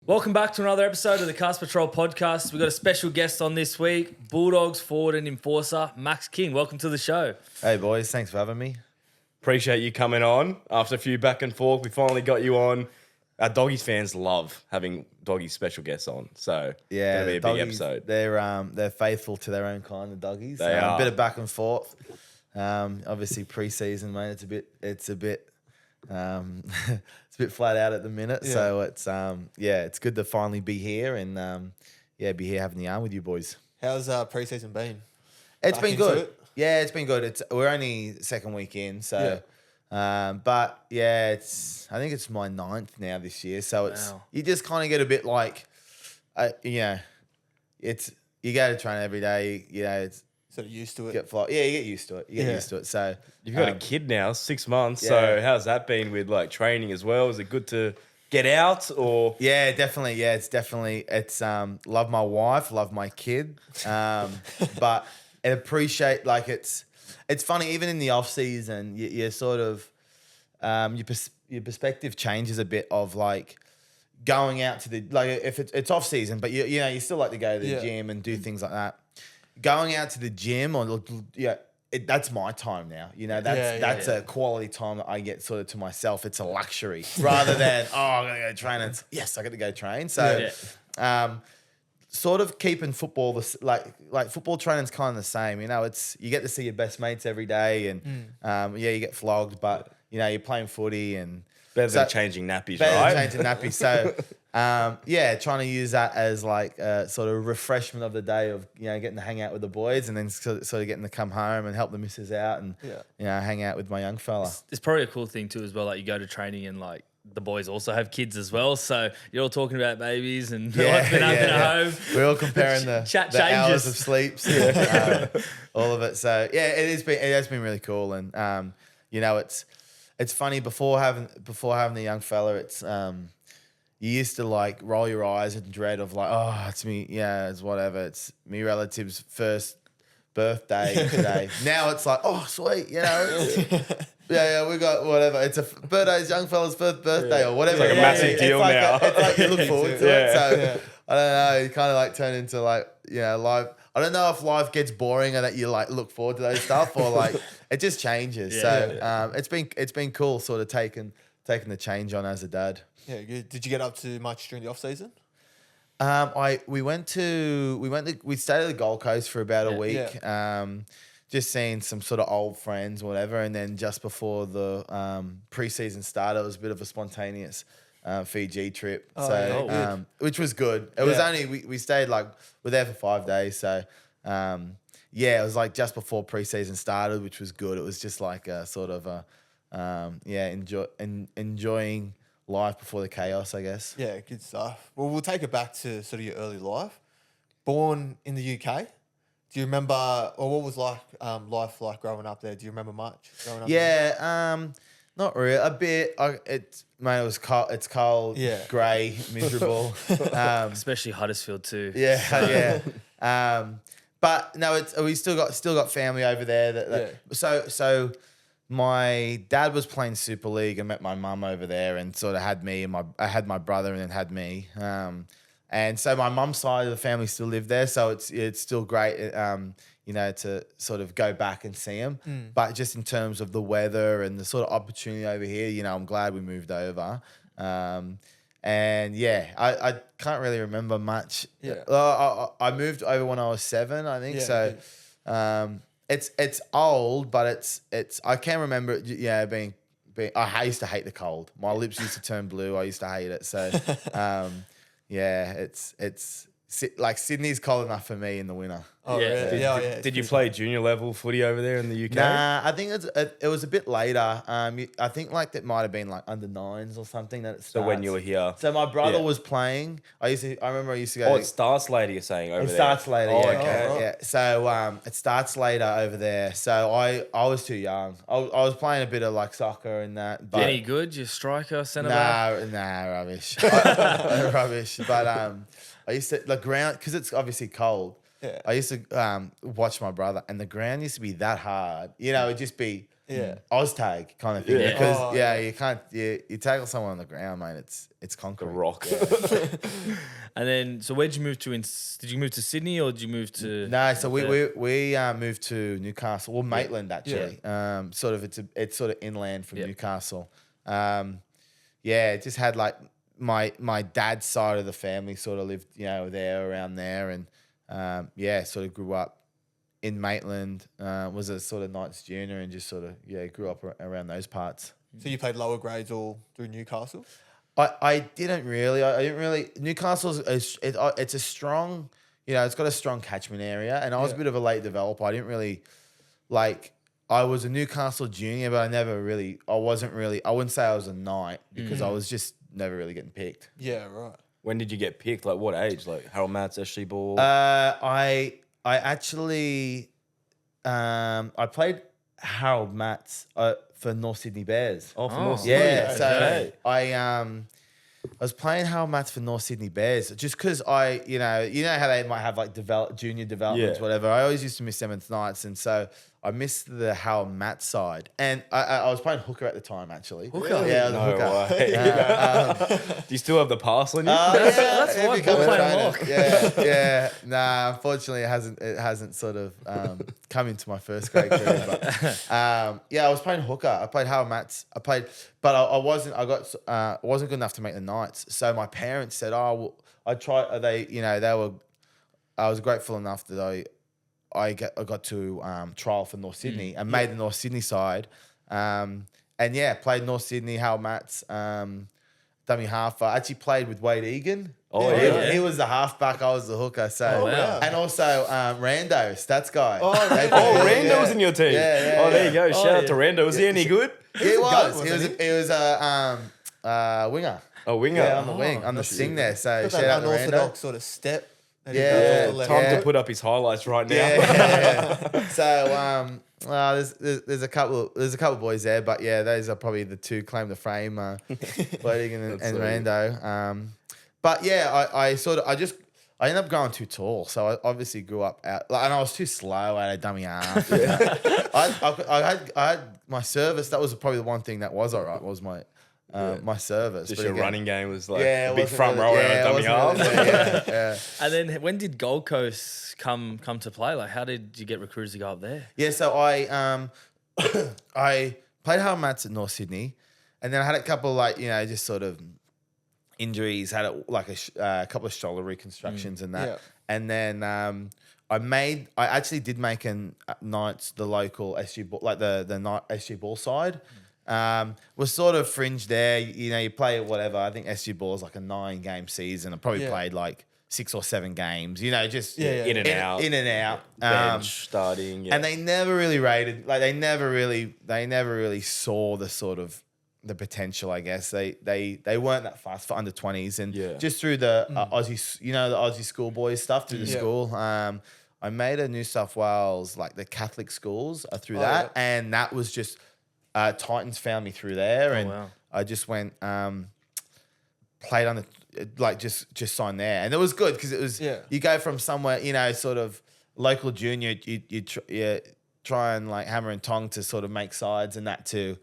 Welcome back to another episode of the Cast Patrol podcast. We've got a special guest on this week, Bulldogs forward and enforcer, Max King. Welcome to the show. Hey, boys. Thanks for having me. Appreciate you coming on. After a few back and forth, we finally got you on. Our Doggies fans love having Doggies special guests on. So, Yeah, going to be a Doggies, big episode. They're faithful to their own kind, the Doggies. They are. A bit of back and forth. Obviously, pre-season, mate. It's a bit flat out at the minute. Yeah. So it's good to finally be here and be here having the yarn with you boys. How's pre-season been? It's been good. Yeah, it's been good. We're only second week in, so but yeah, I think it's my 9th now this year. So you just kind of get a bit like you go to train every day. It's sort of used to it. You get used to it. You get used to it. So you've got a kid now, 6 months. Yeah. So how's that been with like training as well? Is it good to get out or? Yeah, definitely. Yeah, it's love my wife, love my kid, but I appreciate it's funny even in the off season. You sort of your perspective changes a bit of like going out to the if it's off season, but you still like to go to the gym and do things like that. Going out to the gym that's my time now. That's a quality time that I get sort of to myself. It's a luxury rather than I'm gonna go train. And yes, I got to go train. So, sort of keeping football like football training's kind of the same. It's you get to see your best mates every day, and you get flogged, but you're playing footy and better than changing nappies, So. Trying to use that as like a sort of refreshment of the day of getting to hang out with the boys and then sort of getting to come home and help the missus out and hang out with my young fella. It's probably a cool thing too as well. Like you go to training and like the boys also have kids as well, so you're all talking about babies and what's been up at home. We're all comparing the hours of sleep, all of it. So it has been really cool, and it's funny before having the young fella. It's you used to like roll your eyes in dread of like, oh, it's me. Yeah, it's whatever. It's me relative's first birthday today. Now it's like, oh, sweet. We got whatever. It's it's young fella's first birthday or whatever. It's like a massive deal now. It's like you look forward to it. So I don't know. You kind of like turn into like, life. I don't know if life gets boring and that you like look forward to those stuff or like it just changes. It's been cool sort of taking the change on as a dad. Yeah, good. Did you get up to much during the off season? We stayed at the Gold Coast for about a week. Just seeing some sort of old friends, whatever, and then just before the pre-season started, it was a bit of a spontaneous Fiji trip. Which was good. It was only we stayed we're there for 5 days, so it was like just before pre-season started, which was good. It was just like a sort of enjoying life before the chaos, I guess. Yeah, good stuff. Well, we'll take it back to sort of your early life. Born in the UK. Do you remember, or what was life like growing up there? Do you remember much growing up there? Not really. A bit. It was cold. It's cold, grey, miserable. Especially Huddersfield too. But no, we still got family over there. So my dad was playing Super League and met my mum over there and sort of had me and I had my brother and then had me. And so my mum's side of the family still live there, so it's still great, to sort of go back and see them. But just in terms of the weather and the sort of opportunity over here, I'm glad we moved over. I can't really remember much. I moved over when I was 7, I think. It's old, but it's I can remember it. Yeah, being I used to hate the cold. My lips used to turn blue. I used to hate it. So, it's like Sydney's cold enough for me in the winter. Oh, really? Did you play junior level footy over there in the UK? Nah, I think it was a bit later. I think like that might have been like under 9s or something that it starts. So when you were here. So my brother was playing. I remember I used to go. Oh, it starts later, you're saying, over there? It starts later, okay. Yeah. So it starts later over there. So I was too young. I was playing a bit of like soccer and that. But any good? Your striker, centre back? Nah, rubbish. Rubbish. But I used to the ground because it's obviously cold. Yeah. I used to watch my brother, and the ground used to be that hard. You know, it'd just be Oztag kind of thing. Yeah. Because you can't you tackle someone on the ground, mate. It's concrete. The rock. And then, so where'd you move to? Did you move to Sydney or did you move to? No, so we moved to Newcastle or Maitland actually. Sort of it's sort of inland from Newcastle. Just had like my dad's side of the family sort of lived there around there, and sort of grew up in Maitland. Was a sort of Knights junior and just sort of grew up around those parts. So you played lower grades all through Newcastle? I didn't really. I didn't really. Newcastle's it's a strong, it's got a strong catchment area, and I was a bit of a late developer. I didn't really like. I was a Newcastle junior, but I wouldn't say I was a Knight because I was just never really getting picked. Yeah, right. When did you get picked? Like what age? Like Harold Matts, Ashley Ball? I actually I played Harold Matts for North Sydney Bears. Oh, for North Sydney. Yeah, so Okay. I was playing Harold Matts for North Sydney Bears just because you know how they might have like junior developments, whatever. I always used to miss Seventh Nights, and so I missed the Harold Matts side. And I was playing hooker at the time, actually. Hooker? Yeah, I was a No hooker. way. Do you still have the pass on you? That's it why becomes ball playing trainer. lock. Yeah. Nah, unfortunately, it hasn't sort of come into my first grade career. But I was playing hooker. I played Harold Matts. But I wasn't good enough to make the Knights. So my parents said, "Oh, well, I tried." I was grateful enough that I got to trial for North Sydney and made the North Sydney side. Played North Sydney, Harold Matts, dummy half. I actually played with Wade Egan. Oh, yeah. He was the halfback, I was the hooker. So, wow. And also Rando, stats guy. Rando was in your team. Yeah, there you go. Shout out to yeah. Rando. Was he any good? He was. Wasn't He was a winger. A winger. Yeah, on the wing, on the sting there. So Got shout that out to Rando. unorthodox sort of step. That he Yeah, does off the left. Time Yeah. to put up his highlights right now. Yeah. So there's a couple boys there, but those are probably the two claim to fame, Wade Egan and Rando. I ended up growing too tall, so I obviously grew up out, and I was too slow at a dummy half. I had my service. That was probably the one thing that was alright. Was my my service. Just But your again, running game was like it a big wasn't front really- rower yeah, on a dummy it half. wasn't really- yeah. And then when did Gold Coast come to play? Like, how did you get recruiters to go up there? Yeah, so I I played Harold Matts at North Sydney, and then I had a couple just sort of injuries. Had a couple of shoulder reconstructions and that, Yeah. and then I actually did make an Knights the local SG ball, like the Knight SG ball side. Was sort of fringe there. You play whatever. I think SG ball is like a 9-game season. I probably played like 6 or 7 games. just In and out. in and out. Bench, starting. Yeah. And they never really rated, like they never really saw the sort of the potential, I guess. They weren't that fast for under 20s, and just through the Aussie, the Aussie schoolboys stuff through the school. I made a New South Wales, like the Catholic schools through that, and that was just Titans found me through there, and wow. I just went played on the just signed there, and it was good because it was you go from somewhere sort of local junior, you try and like hammer and tong to sort of make sides and that too.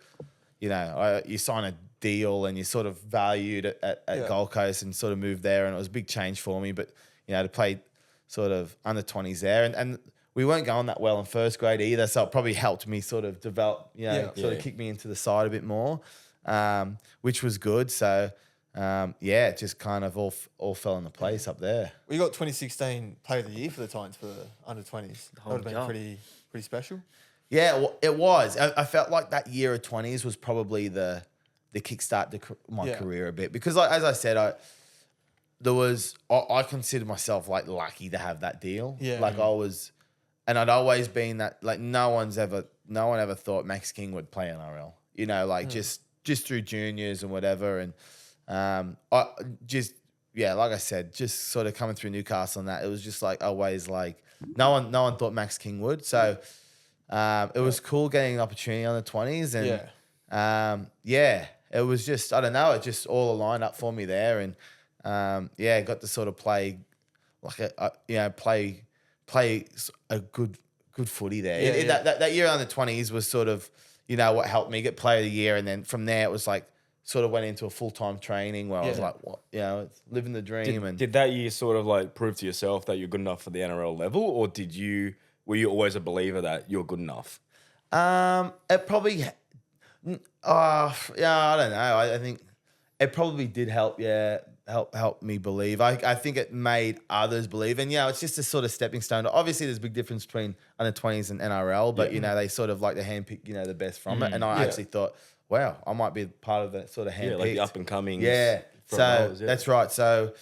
You sign a deal and you're sort of valued at Gold Coast and sort of moved there, and it was a big change for me. But to play sort of under 20s there, and we weren't going that well in first grade either, so it probably helped me sort of develop, sort of kick me into the side a bit more, which was good. So it just kind of all fell into place up there. We got 2016 Player of the Year for the Titans for under 20s. That would have been pretty special. Yeah, it was. I felt like that year of 20s was probably the kickstart to my career a bit, because as I said, I consider myself like lucky to have that deal. Yeah. Like I was, and I'd always been that, like no one ever thought Max King would play NRL. Just through juniors and whatever, and like I said, just sort of coming through Newcastle and that, it was just like always like no one thought Max King would. So it was cool getting an opportunity on the 20s, and it was just, I don't know, it just all aligned up for me there, and got to sort of play play a good footy there. Yeah, That year under 20s was sort of, what helped me get player of the year. And then from there, it was like, sort of went into a full-time training where I was like, what, it's living the dream. Did that year sort of like prove to yourself that you're good enough for the NRL level, or were you always a believer that you're good enough? It probably, I don't know. I think it probably did help. Yeah, help me believe. I think it made others believe, and it's just a sort of stepping stone. Obviously, there's a big difference between under 20s and NRL, but they sort of like to handpick the best from it, and I actually thought, wow, I might be part of that sort of handpicked. Yeah, like the up and coming. Yeah, so that's right. So,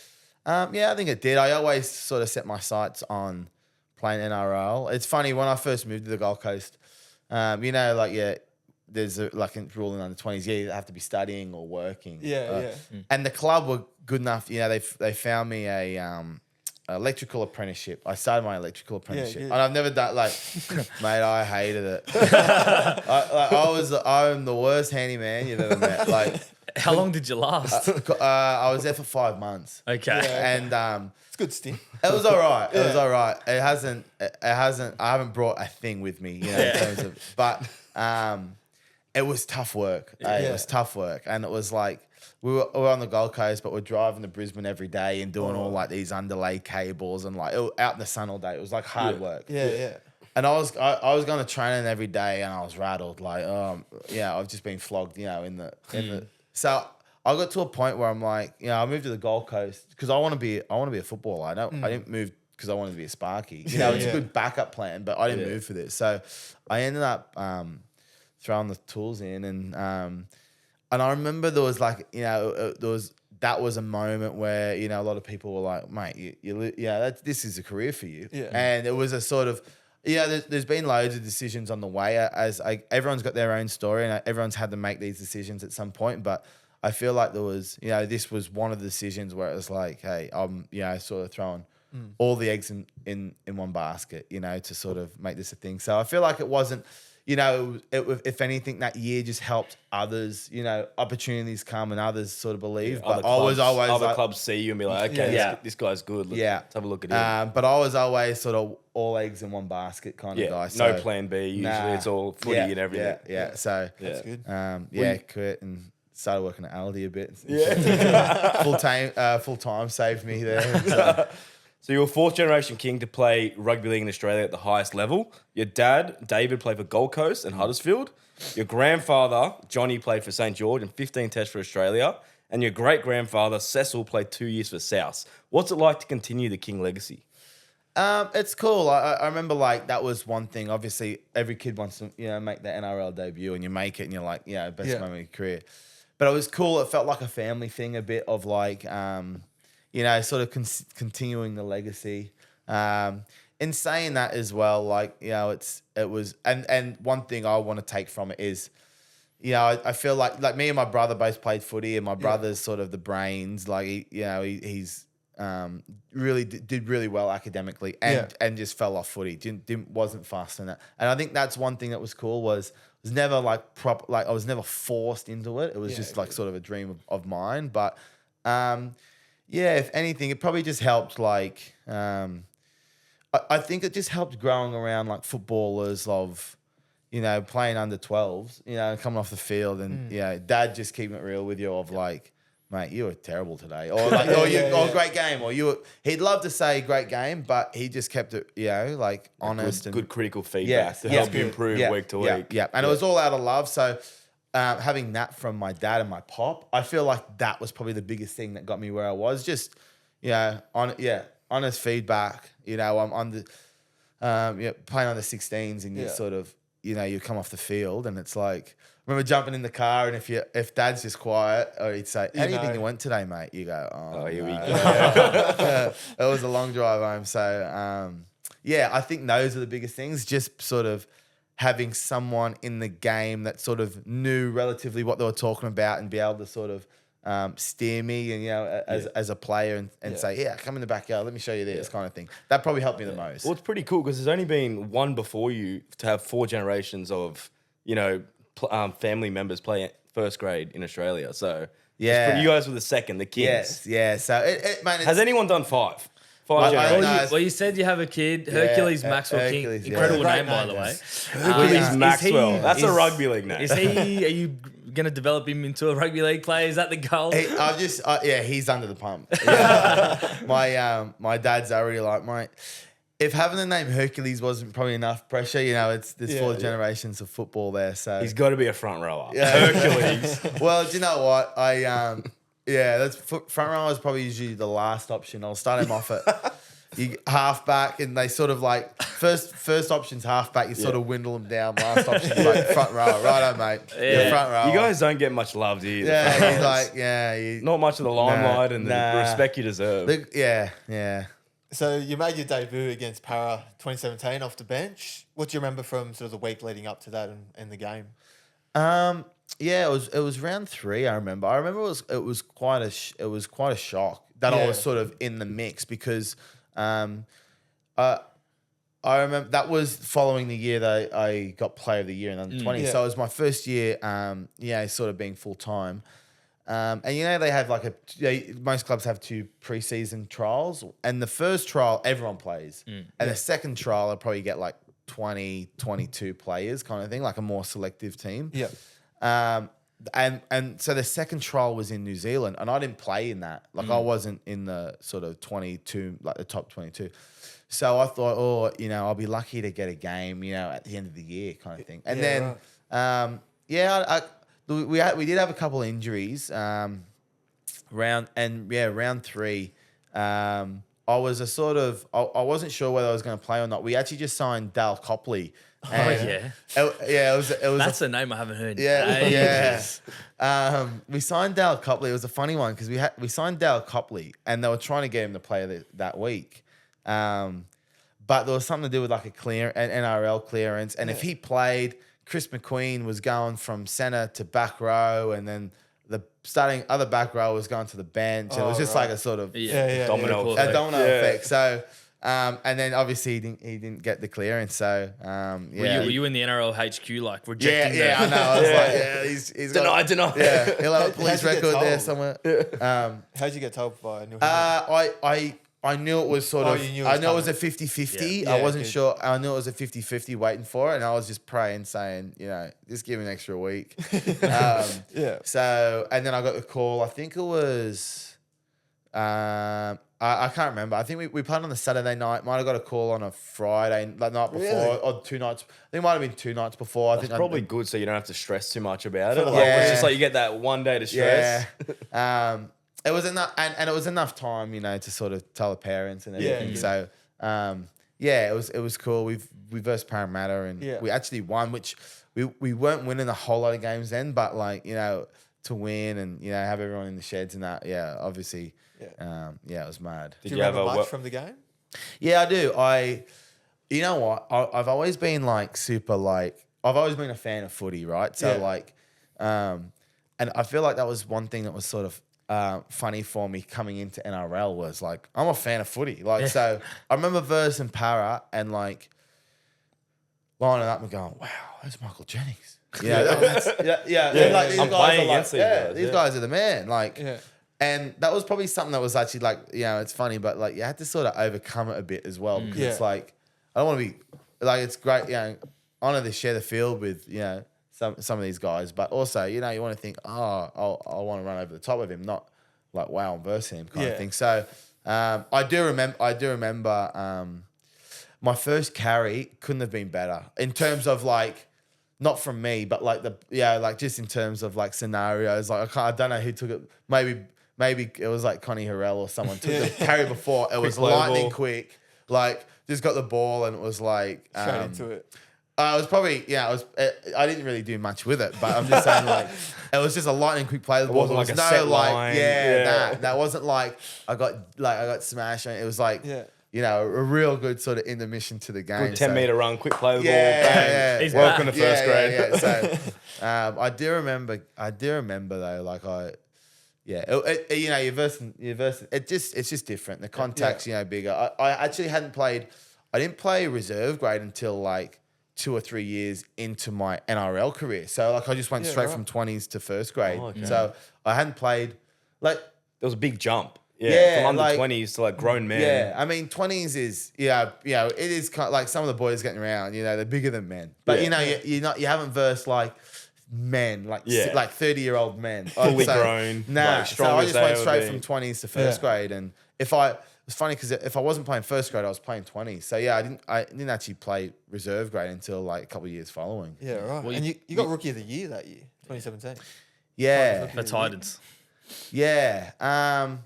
I think it did. I always sort of set my sights on playing NRL. It's funny, when I first moved to the Gold Coast, there's a rule in under 20s. You have to be studying or working. And the club were good enough. They found me a electrical apprenticeship. I started my electrical apprenticeship, and I've never done mate. I hated it. I'm the worst handyman you've ever met. How long did you last? I was there for 5 months. Okay, and it's a good stint. It was all right. It was all right. It hasn't. I haven't brought a thing with me, in terms of. But it was tough work. It was tough work, and it was like we were on the Gold Coast, but we're driving to Brisbane every day and doing all like these underlay cables and out in the sun all day. It was like hard work. Yeah. And I was going to training every day, and I was rattled. I've just been flogged, in the. So I got to a point where I'm like, I moved to the Gold Coast because I want to be a footballer. I didn't move because I wanted to be a Sparky. It's a good backup plan, but I didn't move for this. So I ended up throwing the tools in, and I remember there was that was a moment where a lot of people were like, mate, this is a career for you. And it was a sort of. There's been loads of decisions on the way. Everyone's got their own story, and everyone's had to make these decisions at some point. But I feel like there was, this was one of the decisions where it was like, hey, I'm, sort of throwing all the eggs in one basket, to sort of make this a thing. So I feel like it wasn't, if anything, that year just helped others, opportunities come and others sort of believe. But I was always other clubs see you and be like, okay, this guy's good. Let's have a look at him. But I was always sort of all eggs in one basket kind of guy. So, no plan B. Usually it's all footy and everything. So that's good. Quit and started working at Aldi a bit. Full time saved me there. So you were fourth generation king to play rugby league in Australia at the highest level. Your dad, David, played for Gold Coast and Huddersfield. Your grandfather, Johnny, played for St. George and 15 tests for Australia. And your great-grandfather, Cecil, played 2 years for South. What's it like to continue the king legacy? It's cool. I remember that was one thing. Obviously, every kid wants to make their NRL debut, and you make it, and you're like, best moment of your career. But it was cool. It felt like a family thing, a bit of sort of continuing the legacy. In saying that as well, it was, and one thing I want to take from it is, I feel like me and my brother both played footy, and my brother's sort of the brains. He's really did really well academically, and just fell off footy. Wasn't fast in it, and I think that's one thing that was cool was never I was never forced into it. It was just sort of a dream of mine, but. If anything, it probably just helped. I think it just helped growing around footballers of, playing under 12s, coming off the field and dad just keeping it real with you of mate, you were terrible today, or great game, or he'd love to say great game, but he just kept it, honest and good critical feedback to help you improve week to week. And it was all out of love, so. Having that from my dad and my pop, I feel like that was probably the biggest thing that got me where I was. Just, honest feedback. I'm on the playing on the 16s, and you sort of, you come off the field, and it's like, I remember jumping in the car, and if dad's just quiet, or he'd say, "How do you think you went today, mate?" You go, "Oh, here we go." It was a long drive home, so I think those are the biggest things. Just sort of. Having someone in the game that sort of knew relatively what they were talking about and be able to sort of steer me and as a player and say, come in the backyard, let me show you this kind of thing. That probably helped me the most. Well, it's pretty cool because there's only been one before you to have 4 generations of family members play first grade in Australia. So you guys were the second, the kids. So man, has anyone done 5? Five I don't generations. know. You said you have a kid, Hercules Maxwell Hercules, King. yeah. Incredible Great name, by name, the way. Hercules Is Maxwell. he- That's a is- rugby league name. Are you going to develop him into a rugby league player? Is that the goal? He's under the pump. Yeah. my dad's already like, mate, if having the name Hercules wasn't probably enough pressure, there's 4 generations of football there. So He's got to be a front rower. Yeah. Hercules. well, do you know what? That's front row is probably usually the last option. I'll start him off at halfback, and they sort of like first option's halfback. You sort of dwindle them down. Last option's like front row. Righto, mate. Yeah. Front row. You guys don't get much love, do you? the front Yeah, he's rowers? like, Not much of the limelight and the nah. respect you deserve. Yeah. So you made your debut against Para 2017 off the bench. What do you remember from sort of the week leading up to that and the game? Yeah, it was round 3. I remember it was quite a shock that I was sort of in the mix because I remember that was following the year that I got Player of the Year in under 20. Yeah. So it was my first year, sort of being full time. And they have most clubs have 2 preseason trials, and the first trial everyone plays, and the second trial I'll probably get like 20, 22 players kind of thing, like a more selective team. Yeah. And so the second trial was in New Zealand, and I didn't play in that. Like I wasn't in the sort of 22, like the top 22. So I thought, I'll be lucky to get a game, at the end of the year kind of thing. And we did have a couple of injuries. Round 3, I was I wasn't sure whether I was going to play or not. We actually just signed Dale Copley. Yeah. It was. That's a name I haven't heard. Yeah. We signed Dale Copley. It was a funny one because we signed Dale Copley, and they were trying to get him to play that week. But there was something to do with like an NRL clearance, and if he played, Chris McQueen was going from centre to back row, and then the other back row was going to the bench. And it was just like a sort of Domino a domino effect. So, and then obviously he didn't get the clearance. So, Were you in the NRL HQ like rejecting? Yeah, I know. I was like, he's got Deny. Yeah, he'll have a police How'd you get record there told? somewhere. How'd you get told by Neil? I knew it was sort of. You knew it I was knew it was a coming. 50-50. Yeah. I wasn't Good. sure. I knew it was a 50-50 waiting for it, and I was just praying, saying, just give me an extra week. Yeah. So, and then I got the call. I think it was. I can't remember. I think we played on the Saturday night. Might have got a call on a Friday, the night before, Really? or 2 nights. I think it might have been 2 nights before. I It's think probably good so you don't have to stress too much about it. For the Like, whole It's week. just like you get that one day to stress. Yeah. It was enough, and it was enough time, to sort of tell the parents and everything. Yeah. So, it was cool. We versed Parramatta, and we actually won, which we weren't winning a whole lot of games then, but to win and have everyone in the sheds and that, obviously, it was mad. Do you remember much from the game? Yeah, I do. You know what? I've always been I've always been a fan of footy, right? So and I feel like that was one thing that was sort of funny for me coming into NRL was like, I'm a fan of footy. So I remember versing Para and lining up and going, wow, there's Michael Jennings. These I'm playing against these guys, these guys are the man. And that was probably something that was actually it's funny, but you had to sort of overcome it a bit as well because it's like, I don't want to be it's great, honor to share the field with, some of these guys, but also, you want to think, I want to run over the top of him, not like, wow, I'm versing him kind of thing. So I do remember my first carry couldn't have been better in terms of not from me, but just in terms of scenarios. I don't know who took it. Maybe it was Connie Harrell or someone took the carry before. It was lightning ball. quick. Just got the ball and it was Straight into it. it was probably I didn't really do much with it, but I'm just saying it was just a lightning quick play. It wasn't like a set line. that wasn't I got smashed. It was a real good sort of intermission to the game. Good 10-meter run, quick play the ball, Yeah, bang. yeah. He's Welcome back. to first grade. Yeah. So I do remember though, you're versing. It's just different. The contact's bigger. I actually I didn't play reserve grade until 2 or 3 years into my NRL career. So I just went straight from 20s to first grade. Oh, okay. So I hadn't played There was a big jump. Yeah, from under like- 20s to like grown men. Yeah, I mean, 20s is it is kind of like some of the boys getting around. They're bigger than men, but you haven't versed like men, like Yeah. like 30-year-old men, Fully grown, Nah, like, so strong I as just they went ever straight been. from 20s to first grade, and it's funny because if I wasn't playing first grade, I was playing 20s. So yeah, I didn't actually play reserve grade until like a couple of years following. Yeah, right. Well, and you got Rookie of the Year that year, 2017. Yeah, For Titans. yeah, I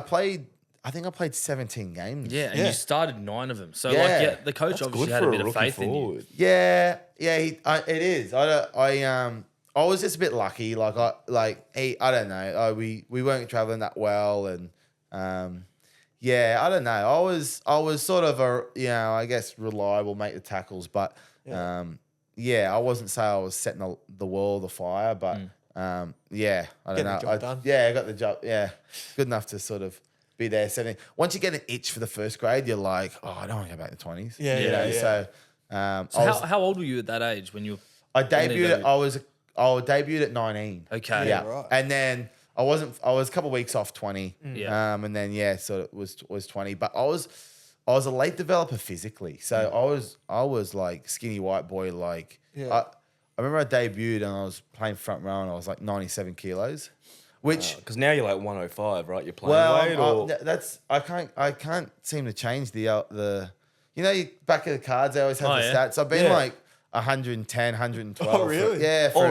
played. I think I played 17 games. Yeah, and Yeah. you started 9 of them. So, Yeah. the coach That's obviously good had for a bit of rookie faith in you. forward. Yeah, it is. I was just a bit lucky. I don't know. We weren't traveling that well, and I don't know. I was sort of I guess reliable, make the tackles, but I wasn't say I was setting the world afire, but I don't Getting know. the job done. Yeah, I got the job. Yeah, good enough to sort of be there. 17. Once you get an itch for the first grade, you're like, oh, I don't want to go back to 20s. Yeah, you yeah, know. yeah. So, How old were you at that age when you were... I when they debuted. debuted? I debuted at 19. Okay. Yeah. right. And then I was a couple of weeks off 20. Yeah. And then so it was 20. But I was a late developer physically. So I was like skinny white boy. Like Yeah. I remember I debuted and I was playing front row and I was like 97 kilos, which. Because now you're like 105, right? You're playing weight or... I can't seem to change the you back of the cards they always have the yeah. stats. I've been Yeah. like 110, 112. Oh, really?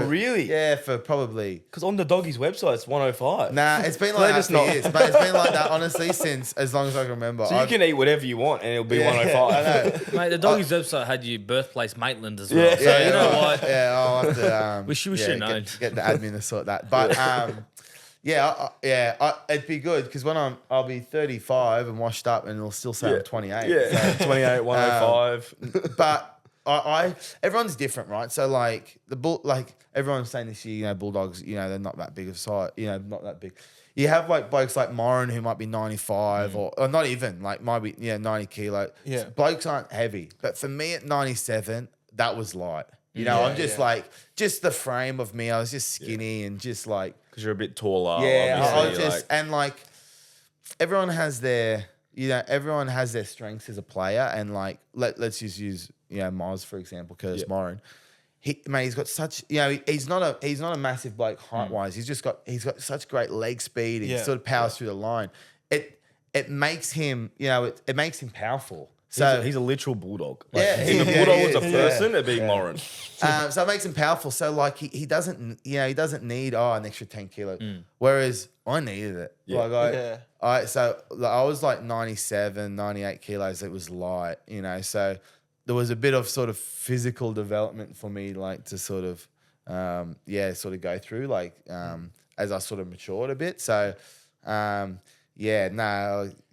Really? Yeah, for probably. Because on the doggies website, it's 105. Nah, it's been Let like that us for know. years, but it's been like that honestly since as long as I can remember. So you can eat whatever you want and it'll be 105. I know. Mate, the Doggies website had you birthplace Maitland as well. Yeah. So, you know what? Yeah, I'll have to. We should have known. Get the admin to sort that, but it'd be good because when I'll be 35 and washed up, and it'll still say I'm 28. Yeah, 28, 105. But everyone's different, right? So like everyone's saying this year, Bulldogs, they're not that big of size, not that big. You have like blokes like Moran who might be 95 or not even like might be 90 kilo. Yeah. Blokes aren't heavy, but for me at 97, that was light. I'm just like the frame of me. I was just skinny and just like. Because you're a bit taller. Yeah, I was obviously, and everyone has their strengths as a player, and like let's just use Moz for example, Curtis Moran. He's got such he's not a massive bloke height wise. He's got such great leg speed. He sort of powers through the line. It makes him it makes him powerful. So he's a literal bulldog. If a bulldog was a person, it'd be Moran. so it makes him powerful. So like he doesn't need an extra 10 kilos. Whereas I needed it. Yeah. I was like 97, 98 kilos. It was light, so there was a bit of sort of physical development for me, like to sort of sort of go through as I sort of matured a bit. So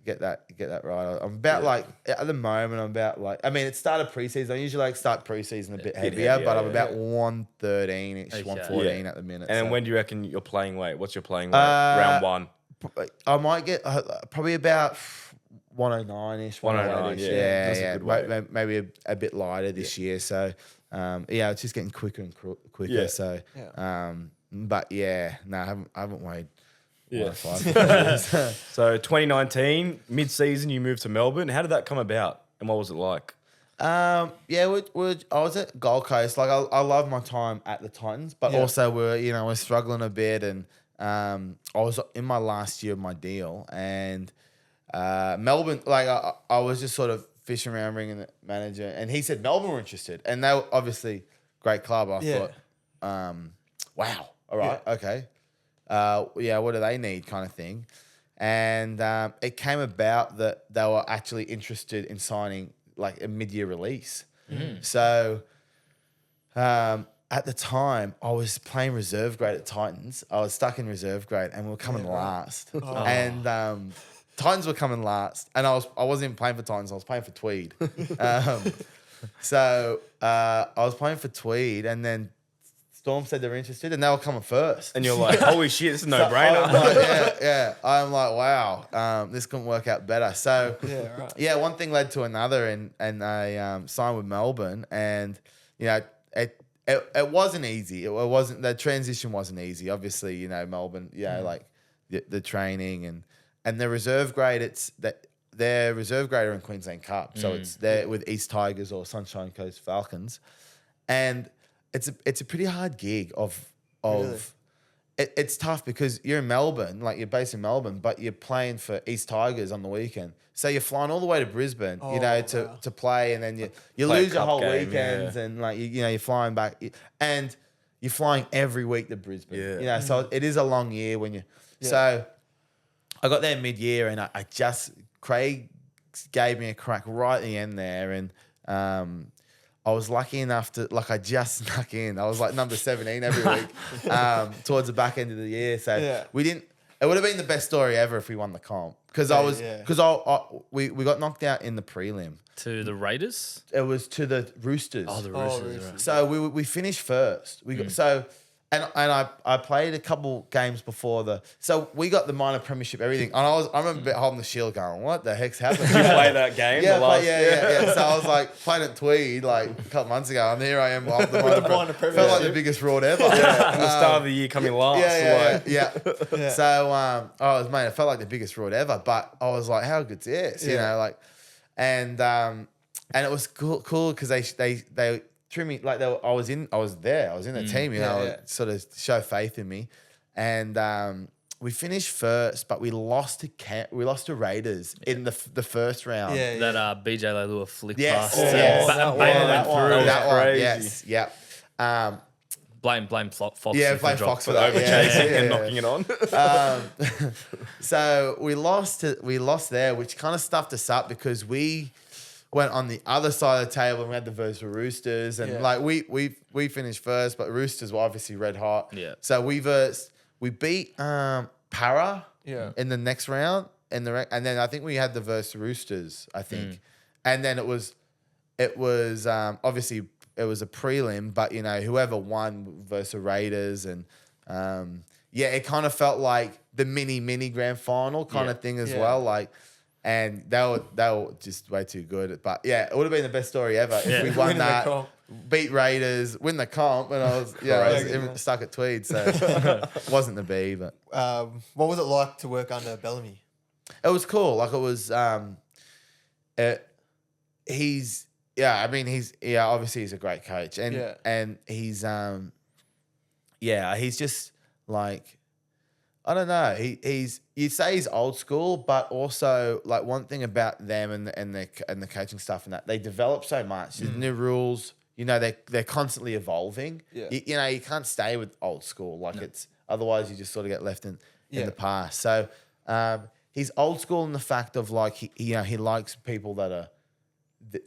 get that right. I'm about at the moment. I'm about it started preseason. I usually start preseason a bit heavier, but I'm about 113ish, 114 at the minute. And then when do you reckon you're playing weight? What's your playing weight? Round one. I might get probably about 109ish, 109, 108ish. yeah. That's a good weight. Maybe a bit lighter this year. So it's just getting quicker and quicker. Yeah. So but I haven't weighed. Yeah. 105. So 2019, mid-season, you moved to Melbourne. How did that come about, and what was it like? I was at Gold Coast. Like I love my time at the Titans, but also we're struggling a bit, and I was in my last year of my deal, and Melbourne. Like I was just sort of fishing around, ringing the manager, and he said Melbourne were interested, and they were obviously great club. I thought, wow, all right, okay. What do they need kind of thing. And it came about that they were actually interested in signing like a mid-year release. So at the time, I was playing reserve grade at Titans. I was stuck in reserve grade and we were coming last. And Titans were coming last. And I wasn't even playing for Titans. I was playing for Tweed. So I was playing for Tweed, and then Storm said they were interested, and they were coming first. And you're like, holy shit, this is a no-brainer. I'm like, wow, this couldn't work out better. So, one thing led to another, and I signed with Melbourne, and it wasn't easy. It wasn't, the transition wasn't easy. Obviously, Melbourne, like the training and the reserve grade. It's that their reserve grade are in Queensland Cup, so it's there with East Tigers or Sunshine Coast Falcons, and it's a pretty hard gig of. Really? It's tough because you're in Melbourne, like you're based in Melbourne, but you're playing for East Tigers on the weekend. So you're flying all the way to Brisbane, to play, and then you Play a lose your cup whole game, weekends, and like you're flying back, and you're flying every week to Brisbane. Yeah. So it is a long year when you. Yeah. So I got there mid-year, and Craig gave me a crack right at the end there, and I was lucky enough I just snuck in. I was like number 17 every week towards the back end of the year. So it would have been the best story ever if we won the comp. Because we got knocked out in the prelim. To the Raiders? It was to the Roosters. Oh, the Roosters. Right. So we finished first. We got and I played a couple games before so we got the minor premiership, everything. And I remember a bit holding the shield going, what the heck's happened? You play that game? Yeah. So I was like playing at Tweed like a couple months ago, and here I am off the minor premiership. Felt like the biggest fraud ever. At the start of the year coming last. Yeah. So it felt like the biggest fraud ever. But I was like, how good's this? You know, like, and it was cool because they threw me like I was in the team, you know, sort of show faith in me, and we finished first, but we lost to Raiders in the first round. That BJ Leilua flick Yes. pass. That one. Crazy. Yes. Yeah. Blame Fox. Yeah, if blame we drop. Fox for that. Chasing and knocking it on. So we lost there, which kind of stuffed us up because we went on the other side of the table and we had the verse for Roosters, and like we finished first, but Roosters were obviously red hot. Yeah. So we beat Para in the next round, and then I think we had the verse Roosters, I think, and then it was obviously it was a prelim, but you know whoever won versus Raiders, and it kind of felt like the mini grand final kind of thing as well, like. And they were just way too good. But yeah, it would have been the best story ever if we won that, beat Raiders, win the comp. And I was stuck at Tweed, so it wasn't the B. But what was it like to work under Bellamy? it was cool. Like it was, he's obviously he's a great coach, and he's he's just like. I don't know. You say he's old school, but also like one thing about them and the coaching stuff and that they develop so much. There's new rules. You know, they're constantly evolving. Yeah. You know, you can't stay with old school. Like it's otherwise you just sort of get left in the past. So he's old school in the fact of like he likes people that are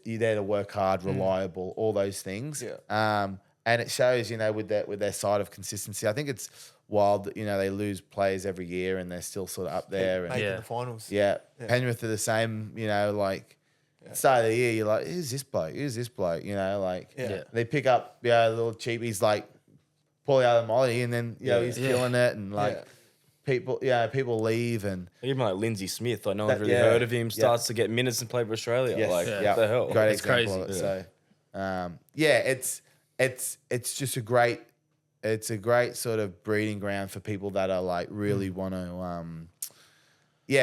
you're there to work hard, reliable, all those things. Yeah. And it shows, you know, with their side of consistency. I think it's wild that, you know, they lose players every year and they're still sort of up there. And Making the finals. Yeah. Penrith are the same, you know, like start of the year, you're like, who's this bloke? You know, like they pick up, the little cheapies like Paulie Alamolli, and then, you know, he's killing it, and like people leave, and even like Lindsay Smith, like no one's really heard of him, starts to get minutes and play for Australia. Yes. Like, what the hell? Great It's example crazy. of it. So, it's just a great sort of breeding ground for people that are like really want to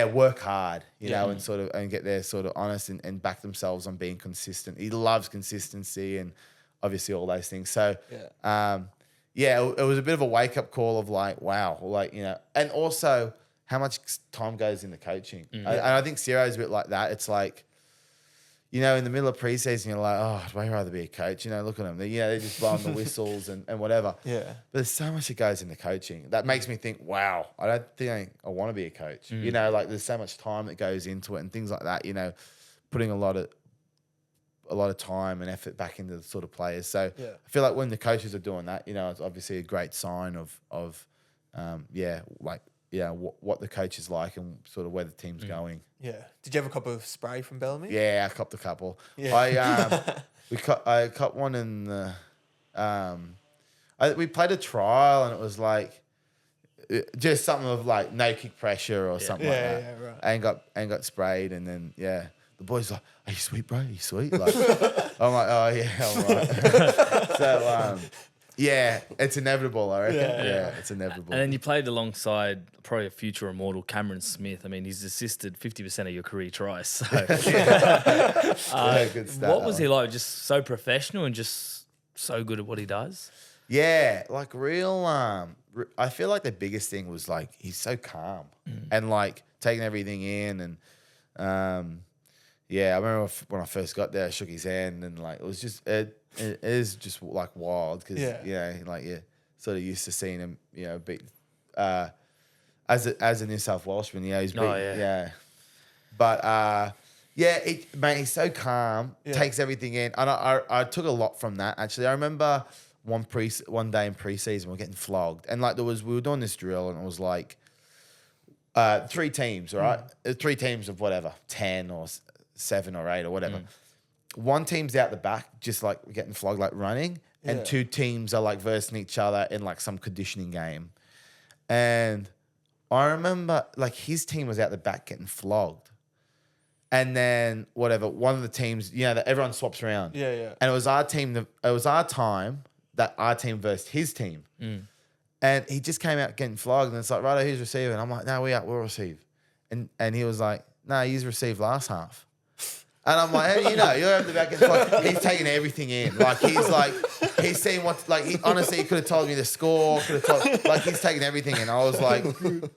work hard, you know, and sort of and get their sort of honest and back themselves on being consistent. He loves consistency and obviously all those things. So it was a bit of a wake up call of like, wow, like, you know, and also how much time goes into coaching. And I think Ciro's a bit like that. It's like, you know, in the middle of preseason, you're like, oh, I'd way rather be a coach. You know, look at them. They're just blowing the whistles and whatever. Yeah. But there's so much that goes into coaching. That makes me think, wow, I don't think I want to be a coach. You know, like there's so much time that goes into it and things like that, you know, putting a lot of time and effort back into the sort of players. So I feel like when the coaches are doing that, you know, it's obviously a great sign of what the coach is like and sort of where the team's going. Yeah. Did you ever cop a spray from Bellamy? Yeah, I copped a couple. Yeah. I copped one in the we played a trial and it was like just something of like no kick pressure or something like that. Yeah, right. And got sprayed, and then the boys like, "Are you sweet, bro? Are you sweet?" Like I'm like, "Oh yeah, all right." So Yeah, it's inevitable, I reckon. Yeah. Yeah, it's inevitable. And then you played alongside probably a future immortal, Cameron Smith. I mean, he's assisted 50% of your career tries. So, Yeah, good stat, what that was one. he like? Just so professional and just so good at what he does. Yeah, like real. I feel like the biggest thing was like he's so calm and like taking everything in, and yeah, I remember when I first got there, I shook his hand, and like it was just it is just like wild because like you're sort of used to seeing him, beat as a New South Welshman, he's beat, but mate, he's so calm, takes everything in, and I took a lot from that actually. I remember one day in preseason we're getting flogged, and like we were doing this drill, and it was like 3 teams, right? 3 teams of whatever, 10 or 7 or 8 or whatever. One team's out the back, just like getting flogged, like running, and 2 teams are like versing each other in like some conditioning game. And I remember like his team was out the back getting flogged. And then whatever, one of the teams, that everyone swaps around. Yeah, yeah. And it was our team, it was our time that our team versed his team. And he just came out getting flogged, and it's like, right, who's receiving? And I'm like, no, we'll receive. And he was like, no, he's received last half. And I'm like, how do you know? You're at the back. He's taking everything in. Like he's seen what. Like he honestly could have told me the score. Like he's taking everything in. I was like,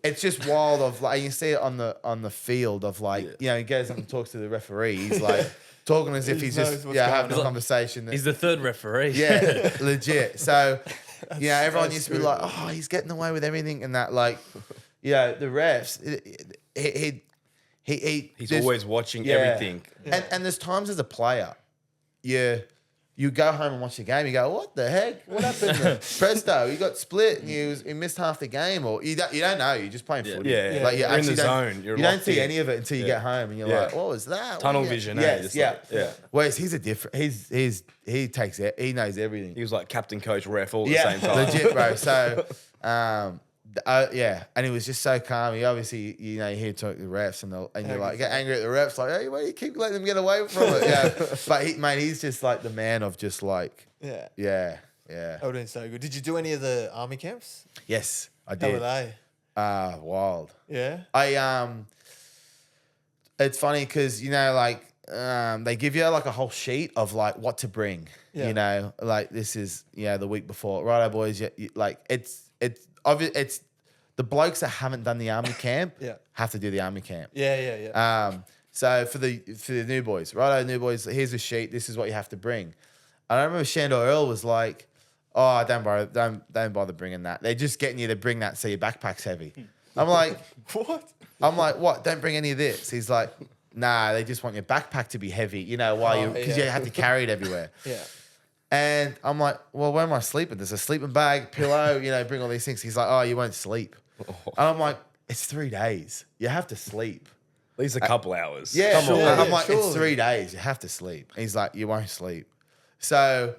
it's just wild. Of like you see it on the field of like he goes up and talks to the referee. He's like talking as if he's just having a conversation. He's the third referee. Yeah, legit. So everyone used to be like, oh, he's getting away with everything, and that like, the refs. He's always watching everything. And there's times as a player, you go home and watch the game, you go, what the heck? What happened there? Presto, you got split and you missed half the game, or you don't know, you're just playing footy. Yeah. Like You're in the zone. You don't see any of it until you get home and you're like, what was that? Tunnel vision, Yes, yeah. Whereas he's a different, he takes it, he knows everything. He was like captain, coach, ref all at the same time. Legit, bro. So, and he was just so calm. He obviously, you hear talk to the refs, and you're like, get angry at the refs, like, hey, why do you keep letting them get away from it? But he's just like the man of just like, yeah. That would have been so good. Did you do any of the army camps? Yes, I How did. were they? Wild. Yeah. It's funny because they give you like a whole sheet of like what to bring. Yeah. Like this is the week before, righto, boys. Like it's obvious. It's the blokes that haven't done the army camp have to do the army camp. Yeah. So for the new boys, righto, new boys, here's a sheet. This is what you have to bring. And I remember Shandor Earl was like, "Oh, don't bother bringing that. They're just getting you to bring that so your backpack's heavy." I'm like, What? I'm like, what? Don't bring any of this. He's like, nah, they just want your backpack to be heavy, because you have to carry it everywhere. Yeah. And I'm like, well, where am I sleeping? There's a sleeping bag, pillow, bring all these things. He's like, oh, you won't sleep. And I'm like, it's 3 days. You have to sleep. At least a couple hours. Yeah, Come on. sure. I'm like, surely. it's 3 days. You have to sleep. And he's like, you won't sleep. So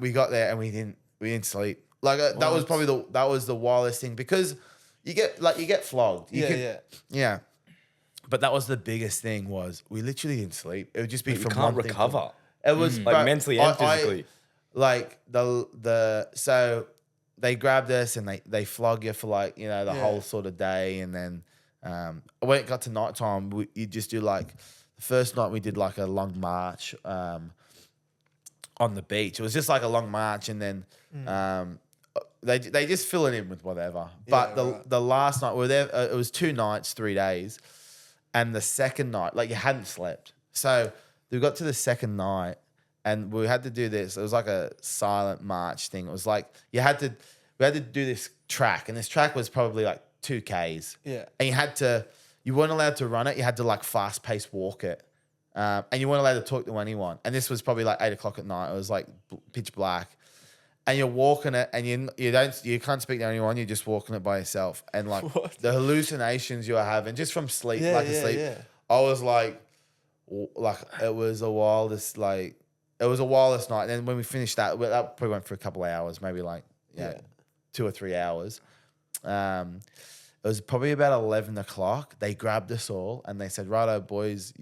we got there and we didn't sleep. Like that was probably the wildest thing because you get flogged. Yeah. But that was the biggest thing was we literally didn't sleep. It would just be You from can't one thing recover. It was Like mentally and physically. So they grabbed us and they flog you for the whole sort of day, and then when it got to night time, you just do the first night we did like a long march on the beach. It was just like a long march, and then they just fill it in with whatever. But the last night we were there, it was 2 nights, 3 days, and the second night you hadn't slept, so we got to the second night. And we had to do this. It was like a silent march thing. It was like we had to do this track, and this track was probably like 2 Ks. Yeah. And you weren't allowed to run it. You had to fast paced walk it, and you weren't allowed to talk to anyone. And this was probably 8 o'clock at night. It was pitch black, and you're walking it, and you can't speak to anyone. You're just walking it by yourself, and the hallucinations you were having just from sleep, asleep. Yeah. I was it was the wildest It was a wildest night. And then when we finished that probably went for a couple of hours, maybe 2 or 3 hours. It was probably about 11 o'clock. They grabbed us all and they said, righto, boys,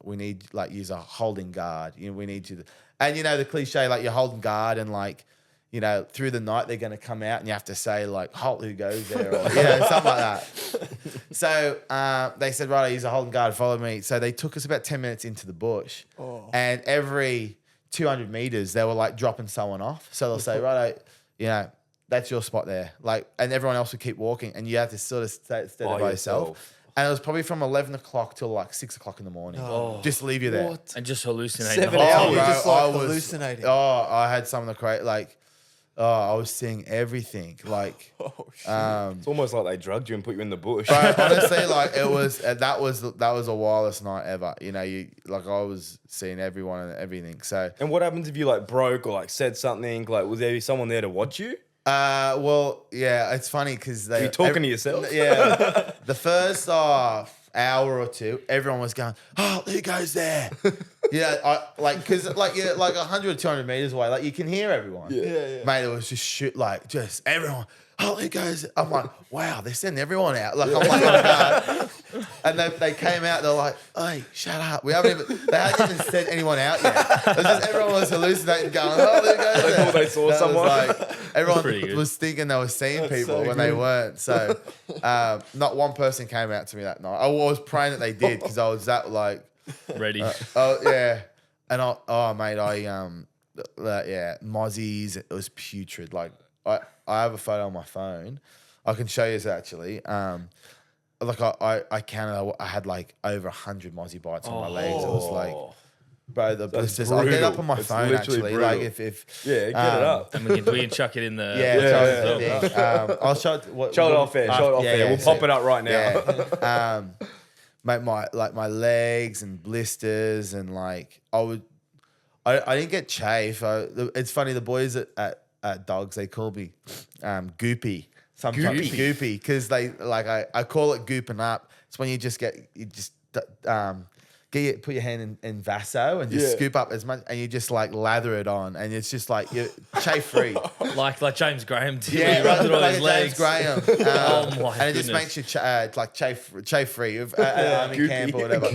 we need use a holding guard. We need you to, and the cliche, you're holding guard and you know, through the night they're going to come out and you have to say like, halt, who goes there? Or, something like that. So they said, right, he's a holding guard, follow me. So they took us about 10 minutes into the bush. And every 200 meters, they were like dropping someone off. So they'll say, right, you know, that's your spot there. Like, and everyone else would keep walking and you have to sort of stay by yourself. And it was probably from 11 o'clock till like 6 o'clock in the morning. Just leave you there. And just hallucinating. 7 hours. hours. Just like hallucinating. I had some of the great, like, I was seeing everything. Like, It's almost like they drugged you and put you in the bush. bro, honestly, like it was, that was the wildest night ever. You know, I was seeing everyone and everything. So, And what happens if you like broke or like said something? Like, was there someone there to watch you? well, yeah, it's funny because Were you talking to yourself? Yeah, the first hour or two, everyone was going, "Oh, who goes there?" Because you're like 100 or 200 meters away, like you can hear everyone. Yeah. Mate, it was just everyone. Oh, who goes? I'm like, wow, they're sending everyone out. Like, I'm like, oh, God. And they came out. They're like, hey, shut up. They hadn't even sent anyone out yet. It was just everyone was hallucinating, going, oh, who goes there? They thought they saw someone. Everyone was thinking they were seeing people when they weren't. So, not one person came out to me that night. I was praying that they did because I was that like Ready. yeah. And mozzies. It was putrid. Like I have a photo on my phone. I can show you this actually. Like I counted. I had like over 100 mozzie bites on my legs. It was like, bro, the blisters. I'll get it up on my phone actually. Brutal. Like if get it up. And we can chuck it in the... I'll show it. Show it off there. We'll pop it up right now. Yeah. Mate, my legs and blisters and like I didn't get chafe. It's funny, the boys at Dogs, they call me goopy. Sometimes goopy because they like I call it gooping up. It's when you just put your hand in Vaso and just scoop up as much and you just like lather it on and it's just like you're chafe free. like James Graham did. Yeah, He rubbed it on like his James legs. Graham. And it just makes you chafe free of army camp or whatever.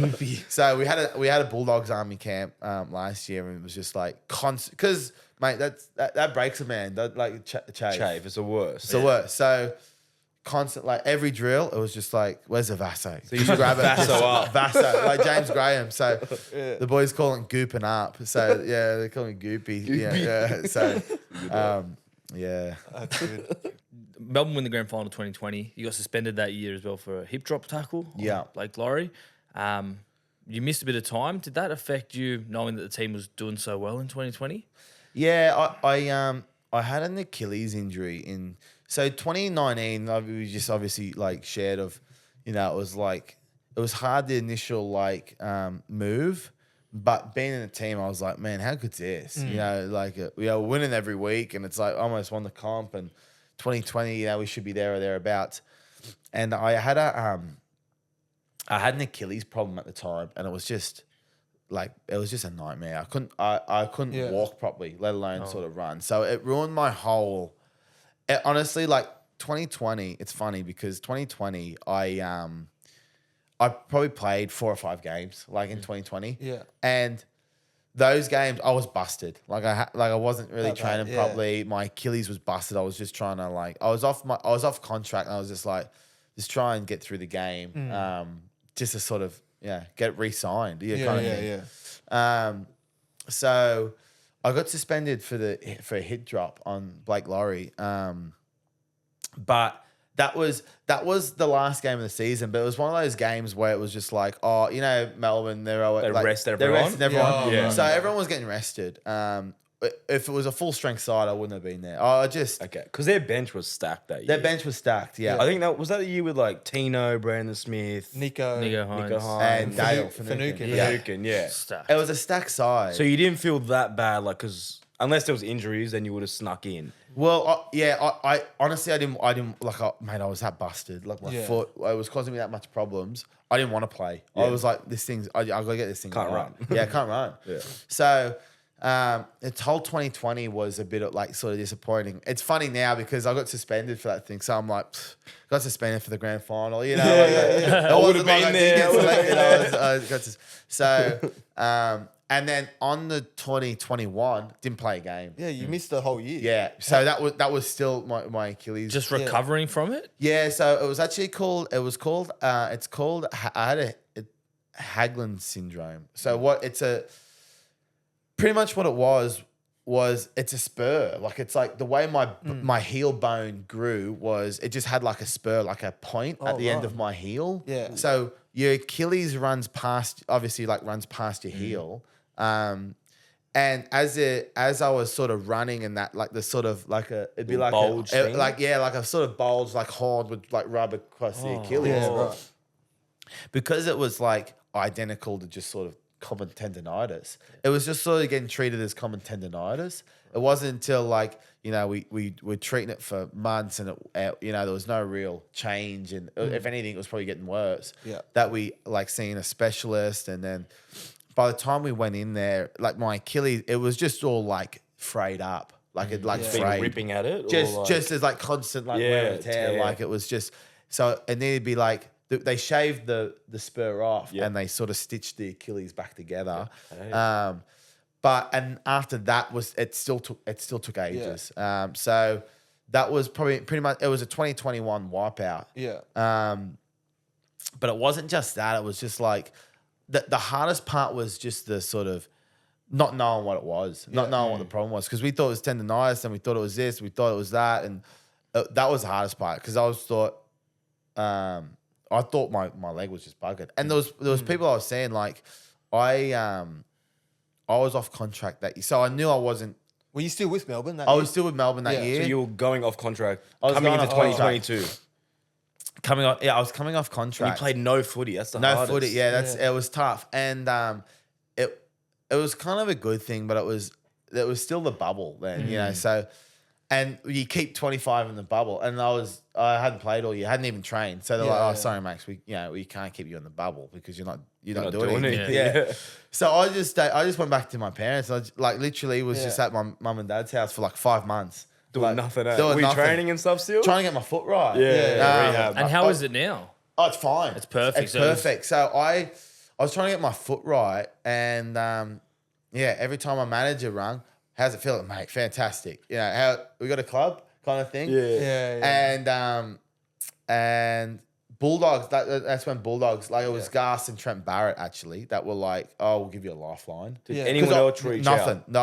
So we had a Bulldogs army camp last year and it was just like constant because mate that breaks a man. That like chafe. It's the worst. It's the worst. So constant, like every drill, it was just like, where's the Vaso? So you just grab it. Vaso up. Vaso, like James Graham. So the boys call it gooping up. So yeah, they call me goopy. Yeah. So That's good. Melbourne win the grand final 2020. You got suspended that year as well for a hip drop tackle. Yeah. Blake Laurie. You missed a bit of time. Did that affect you knowing that the team was doing so well in 2020? Yeah, I had an Achilles injury in 2019. We just obviously like shared of, you know, it was hard the initial like move, but being in the team, I was like, man, how good's this? You know, like we are winning every week, and it's like almost won the comp. And 2020, you know, we should be there or thereabouts. And I had an Achilles problem at the time, and it was just a nightmare. I couldn't walk properly, let alone sort of run. So it ruined my whole. Honestly, like 2020, it's funny because 2020, I probably played 4 or 5 games like in 2020. Yeah. And those games, I was busted. Like I wasn't really training properly. My Achilles was busted. I was just trying to I was off contract, and I was just try and get through the game, just to sort of get re-signed. So I got suspended for a hit drop on Blake Laurie. But that was the last game of the season. But it was one of those games where it was just like, oh, you know, Melbourne, they rest everyone. So everyone was getting rested. If it was a full strength side, I wouldn't have been there. Okay, because their bench was stacked that year. Their bench was stacked. Yeah, I think that was the year with like Tino, Brandon Smith, Nico Hines. and Dale Finucane. Yeah. Stacked. It was a stacked side. So you didn't feel that bad, like, because unless there was injuries, then you would have snuck in. Well, I honestly, I didn't mate, I was that busted. Like my foot, it was causing me that much problems. I didn't want to play. I was like, I gotta get this thing. Can't run. Yeah, I can't run. Yeah. So its whole 2020 was a bit of like sort of disappointing. It's funny now because I got suspended for that thing. So I'm like, got suspended for the grand final. You know, I would have been there. And then on the 2021, didn't play a game. Yeah, you missed the whole year. Yeah, so that was still my Achilles. Just recovering from it? Yeah, so it was actually called. I had a Haglund syndrome. So pretty much what it was it's a spur. Like it's like the way my heel bone grew was it just had like a spur, like a point at the end of my heel. Yeah. So your Achilles runs past your heel. And as I was sort of running and that, like the sort of like it'd be like bulge thing? like a sort of bulge, like horn would like rub across the Achilles. Yeah, right. Because it was like identical to just sort of common tendonitis. It was just sort of getting treated as common tendonitis. It wasn't until like, we were treating it for months and there was no real change. And if anything, it was probably getting worse. Yeah. That we like seeing a specialist. And then by the time we went in there, like my Achilles, it was just all like frayed up. Like it like Been frayed. ripping at it? Just as like constant like wear and tear. tear. Like it was just, so it needed to be like, they shaved the spur off and they sort of stitched the Achilles back together. And after that it still took ages. So that was probably pretty much, it was a 2021 wipeout. Yeah. But it wasn't just that. It was just like the hardest part was just the sort of not knowing what it was, not knowing what the problem was, because we thought it was tendonitis and we thought it was this, we thought it was that, and that was the hardest part because I thought my leg was just buggered. And there was people I was saying, like, I was off contract that year. So I knew I wasn't. Were you still with Melbourne that I year? was still with Melbourne that year. So you were going off contract I was coming going into off contract. 2022. I was coming off And you contract. played no footy. That's the no hardest. footy. Yeah, it was tough. And it was kind of a good thing, but it was still the bubble then, so. And you keep 25 in the bubble, and I hadn't played all year, hadn't even trained. So they're like, sorry, Max, we can't keep you in the bubble because you're not doing anything. Yeah. So I just went back to my parents. I literally was just at my mum and dad's house for like 5 months. Doing nothing. doing Were you nothing. training and stuff still? Trying to get my foot right. Yeah, rehab. And how is it now? Oh, it's fine. It's perfect. It's perfect. So I was trying to get my foot right, and every time my manager rang, how's it feel, mate? Fantastic. How we got a club kind of thing. Yeah. And Bulldogs. That's when Bulldogs, like it was Gas and Trent Barrett actually that were like, oh, we'll give you a lifeline. Did anyone else reach out? Nothing. No,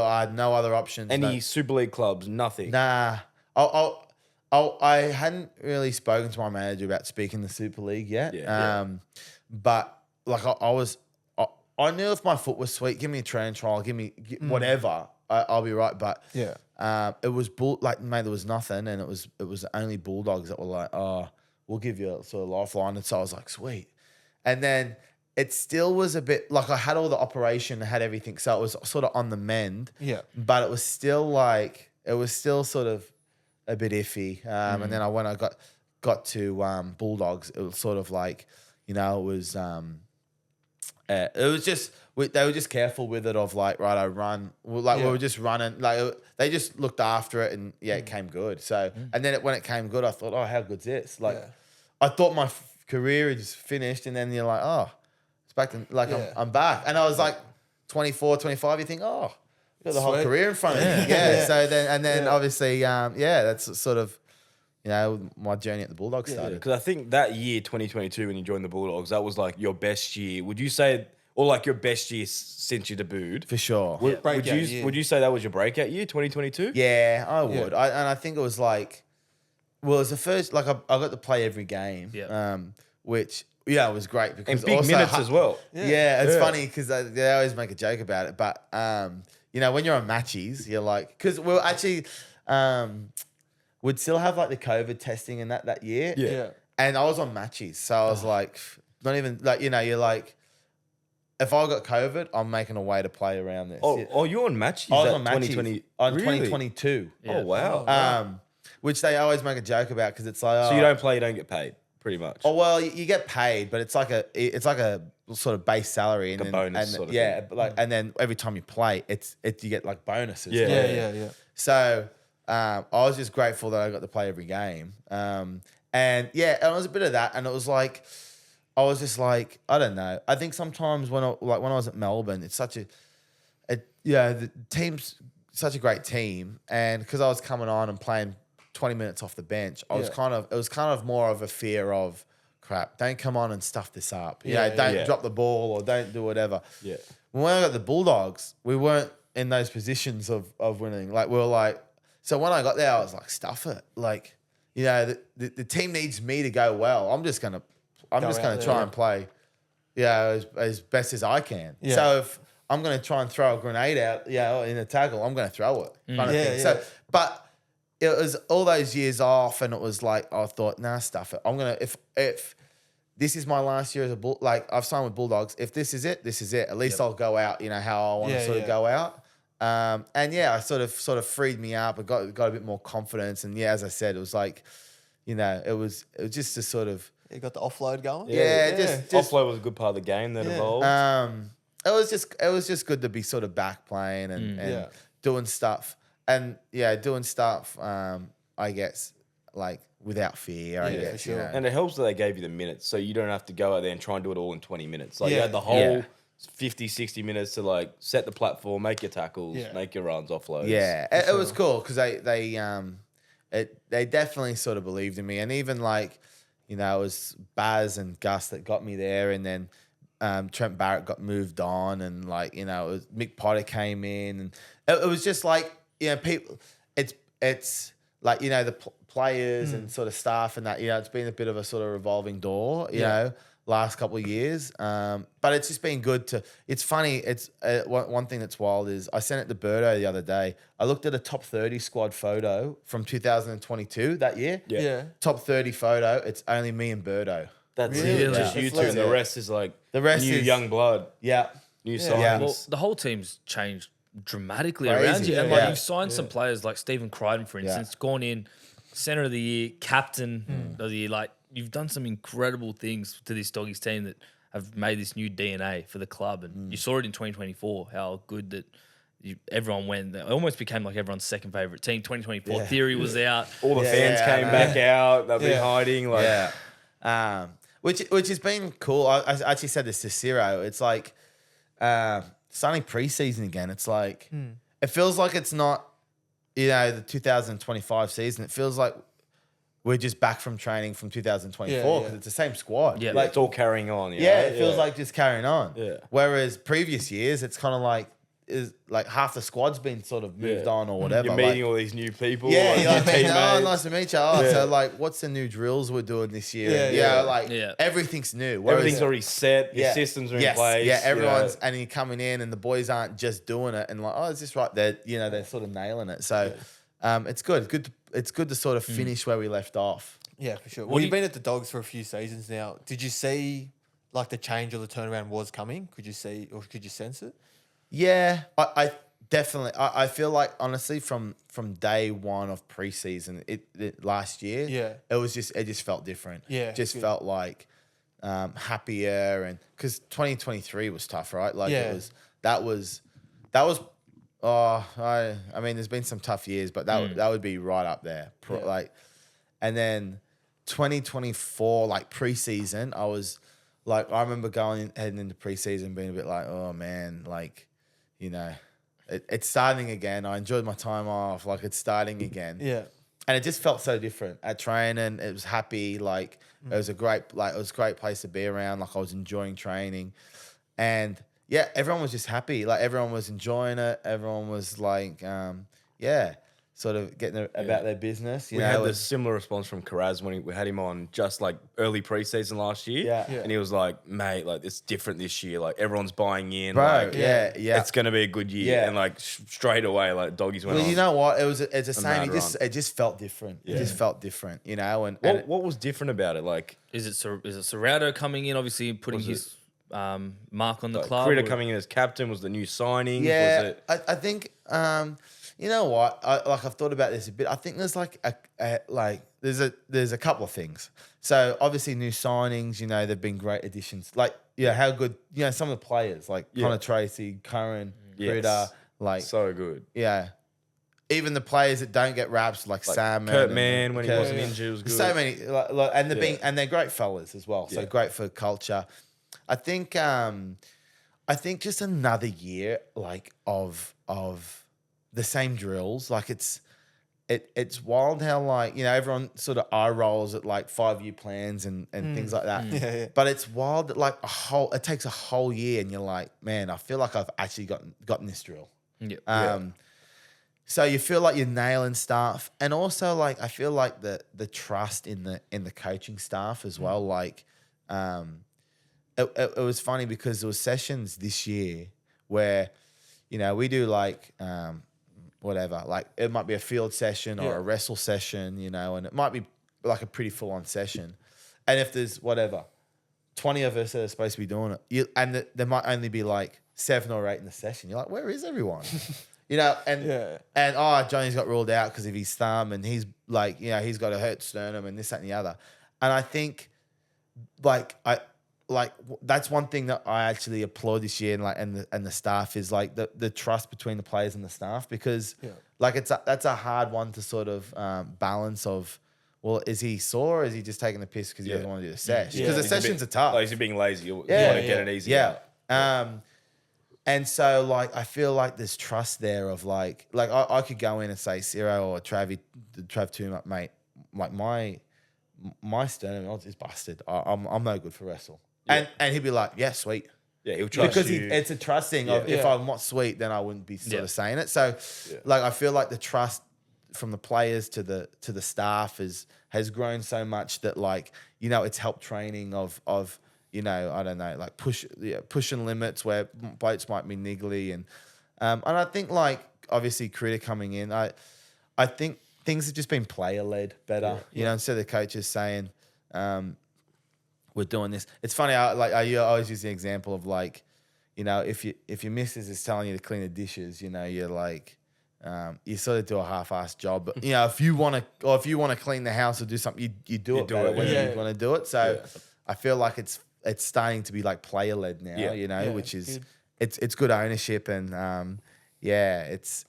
I had no other options. Any Super League clubs? Nothing. Nah. I hadn't really spoken to my manager about speaking the Super League yet. But like I knew if my foot was sweet, give me a training trial, whatever, I'll be right. But it was mate, there was nothing, and it was only Bulldogs that were like, oh, we'll give you a sort of lifeline. And so I was like, sweet. And then it still was a bit like I had all the operation, I had everything, so it was sort of on the mend. Yeah. But it was still sort of a bit iffy. And then when I got to Bulldogs, it was sort of like, it was just they were just careful with it. Of like, right, I run. We were just running. Like they just looked after it, and it came good. So and then when it came good, I thought, oh, how good's this? Like, I thought my career is finished, and then you're like, oh, it's back to I'm back. And I was like 24, 25. You think, oh, you got the whole career in front of you. So then obviously, that's sort of. My journey at the Bulldogs started. Because I think that year, 2022, when you joined the Bulldogs, that was like your best year. Would you say, or like your best year since you debuted? For sure. Would you say that was your breakout year, 2022? Yeah, I would. And I think it was like, well, it was the first, like I got to play every game, which, it was great. Because and big also minutes as well. Yeah, it's funny because they always make a joke about it. But, when you're on matches, you're like, because we're actually... we'd still have like the COVID testing and that year. Yeah. And I was on matches. So I was like, not even like, you're like, if I got COVID, I'm making a way to play around this. Oh, you're on matches? I was on matches 2022. Yeah. Oh, wow. Which they always make a joke about because it's like, so you don't play, you don't get paid, pretty much. Oh, well, you get paid, but it's like a sort of base salary. And a bonus sort of thing. Thing. Like, and then every time you play, you get like bonuses. Yeah. So... I was just grateful that I got to play every game. And it was a bit of that. And it was like, I was just like, I don't know. I think sometimes when I was at Melbourne, it's such the team's such a great team, and because I was coming on and playing 20 minutes off the bench, it was kind of more of a fear of, crap, don't come on and stuff this up. Don't drop the ball or don't do whatever. Yeah. When I got the Bulldogs, we weren't in those positions of winning. Like, we were like, so when I got there, I was like, stuff it. Like, the team needs me to go well. I'm just gonna try and play, as best as I can. Yeah. So if I'm gonna try and throw a grenade out, in a tackle, I'm gonna throw it. Kind of thing. So, but it was all those years off, and it was like I thought, nah, stuff it. I'm gonna if this is my last year as a bull, like I've signed with Bulldogs. If this is it, this is it. At least I'll go out, how I want to sort of go out. I sort of freed me up. I got a bit more confidence, and as I said, it was like, it was just a sort of. You got the offload going. Just offload was a good part of the game that evolved. It was just good to be sort of back playing and doing stuff. And doing stuff, I guess, like without fear, I guess. For sure. And it helps that they gave you the minutes, so you don't have to go out there and try and do it all in 20 minutes. Like you had the whole 50, 60 minutes to like set the platform, make your tackles, make your runs, offloads. Yeah, it was cool because they definitely sort of believed in me. And even like, it was Baz and Gus that got me there, and then Trent Barrett got moved on, and like, it was Mick Potter came in, and it was just like, people, it's like, the players and sort of staff and that, it's been a bit of a sort of revolving door, last couple of years. But it's just been good to, it's funny. It's one thing that's wild is I sent it to Birdo the other day. I looked at a top 30 squad photo from 2022 that year. Yeah. Top 30 photo. It's only me and Birdo. That's Really? it. Just you two, and the rest is like new young blood. Yeah. New signings. Yeah. Well, the whole team's changed dramatically Crazy, around you. And yeah. you've signed some players like Stephen Crichton, for instance, gone in centre of the year, captain of the year. Like, you've done some incredible things to this Doggies team that have made this new DNA for the club. And you saw it in 2024, how good that everyone went. It almost became like everyone's second favourite team. 2024 theory was out. All the fans came back out. They've been hiding. Like, Which has been cool. I actually said this to Ciro. It's like starting preseason again. It's like it feels like it's not, the 2025 season. It feels like we're just back from training from 2024 because it's the same squad. Yeah, like it's all carrying on. It feels like just carrying on. Yeah. Whereas previous years, it's kind of like half the squad's been sort of moved on or whatever. You're meeting all these new people. Yeah, like you're like, teammates. oh, nice to meet you. Oh, so like, what's the new drills we're doing this year? Everything's new. Whereas, Everything's already set. Your systems are in place. Yeah, everyone's and you're coming in, and the boys aren't just doing it and like, oh, is this right? They're sort of nailing it. So, it's good. It's good to sort of finish where we left off. Yeah, for sure. Well, you've been at the Dogs for a few seasons now. Did you see like the change or the turnaround was coming? Could you see or could you sense it? Yeah, I definitely. I feel like honestly from day one of preseason, it last year, it just felt different. Yeah, just felt like happier, and because 2023 was tough, right? Like that was. I mean, there's been some tough years, but that would be right up there. Like, and then 2024, like preseason, I was like, I remember heading into preseason being a bit like, oh man, like. It's starting again. I enjoyed my time off. Like, it's starting again. Yeah. And it just felt so different at training. It was happy. Like, it was a great place to be around. Like, I was enjoying training. And yeah, everyone was just happy. Like, everyone was enjoying it. Everyone was like, sort of getting about their business. We had this similar response from Karaz when we had him on just like early preseason last year. Yeah. And he was like, mate, like it's different this year. Like everyone's buying in. Bro, like, yeah. It's going to be a good year. And like straight away, like Doggies went on. You know what? It's the same. It just felt different. Yeah. It just felt different, And what was different about it? Like, is it Ciraldo coming in, obviously putting his mark on the club? Critter coming in as captain was the new signing. Yeah, was it? I think. You know what? I've thought about this a bit. I think there's there's a couple of things. So obviously new signings. They've been great additions. Like how good. Some of the players like Connor Tracy, Curran, Critter, like so good. Yeah, even the players that don't get raps, like Sam, Kurt Mann when he wasn't injured was good. So many, and they're great fellas as well. So great for culture. I think just another year like of the same drills. Like it's wild how like everyone sort of eye rolls at like 5-year plans and things like that. Yeah. But it's wild that like it takes a whole year, and you're like, man, I feel like I've actually gotten this drill. So you feel like you're nailing stuff, and also like I feel like the trust in the coaching staff as well. Like, it was funny because there was sessions this year where, we do like whatever, like it might be a field session or a wrestle session, and it might be like a pretty full on session, and if there's 20 of us that are supposed to be doing it, there might only be like 7 or 8 in the session. You're like, where is everyone? And Johnny's got ruled out because of his thumb, and he's like, he's got a hurt sternum and this, that, and the other. And I think, that's one thing that I actually applaud this year, and the staff is like the trust between the players and the staff, because that's a hard one to sort of balance of. Well, is he sore or is he just taking the piss because he doesn't want to do the session? Because the sessions are tough. Like, is he being lazy? You want to get it easy. Yeah. And so, like, I feel like there's trust there of, like I could go in and say, Ciro or Trav too, mate, like, my sternum is busted. I'm no good for wrestle. Yeah. And he'd be like, yeah, sweet. Yeah, he'll trust because you. It's a trust thing of if I'm not sweet, then I wouldn't be sort of saying it. So, like, I feel like the trust from the players to the staff has grown so much that, like, it's helped training of I don't know, like pushing limits where blokes might be niggly, and I think, like, obviously Critter coming in, I think things have just been player led better, instead of the coaches saying we're doing this. It's funny, I always use the example of, like, if your missus is telling you to clean the dishes, you're like, you sort of do a half-assed job, but if you want to clean the house or do something, you do it better when you want to do it. So I feel like it's starting to be like player led now, which is it's good ownership, and it's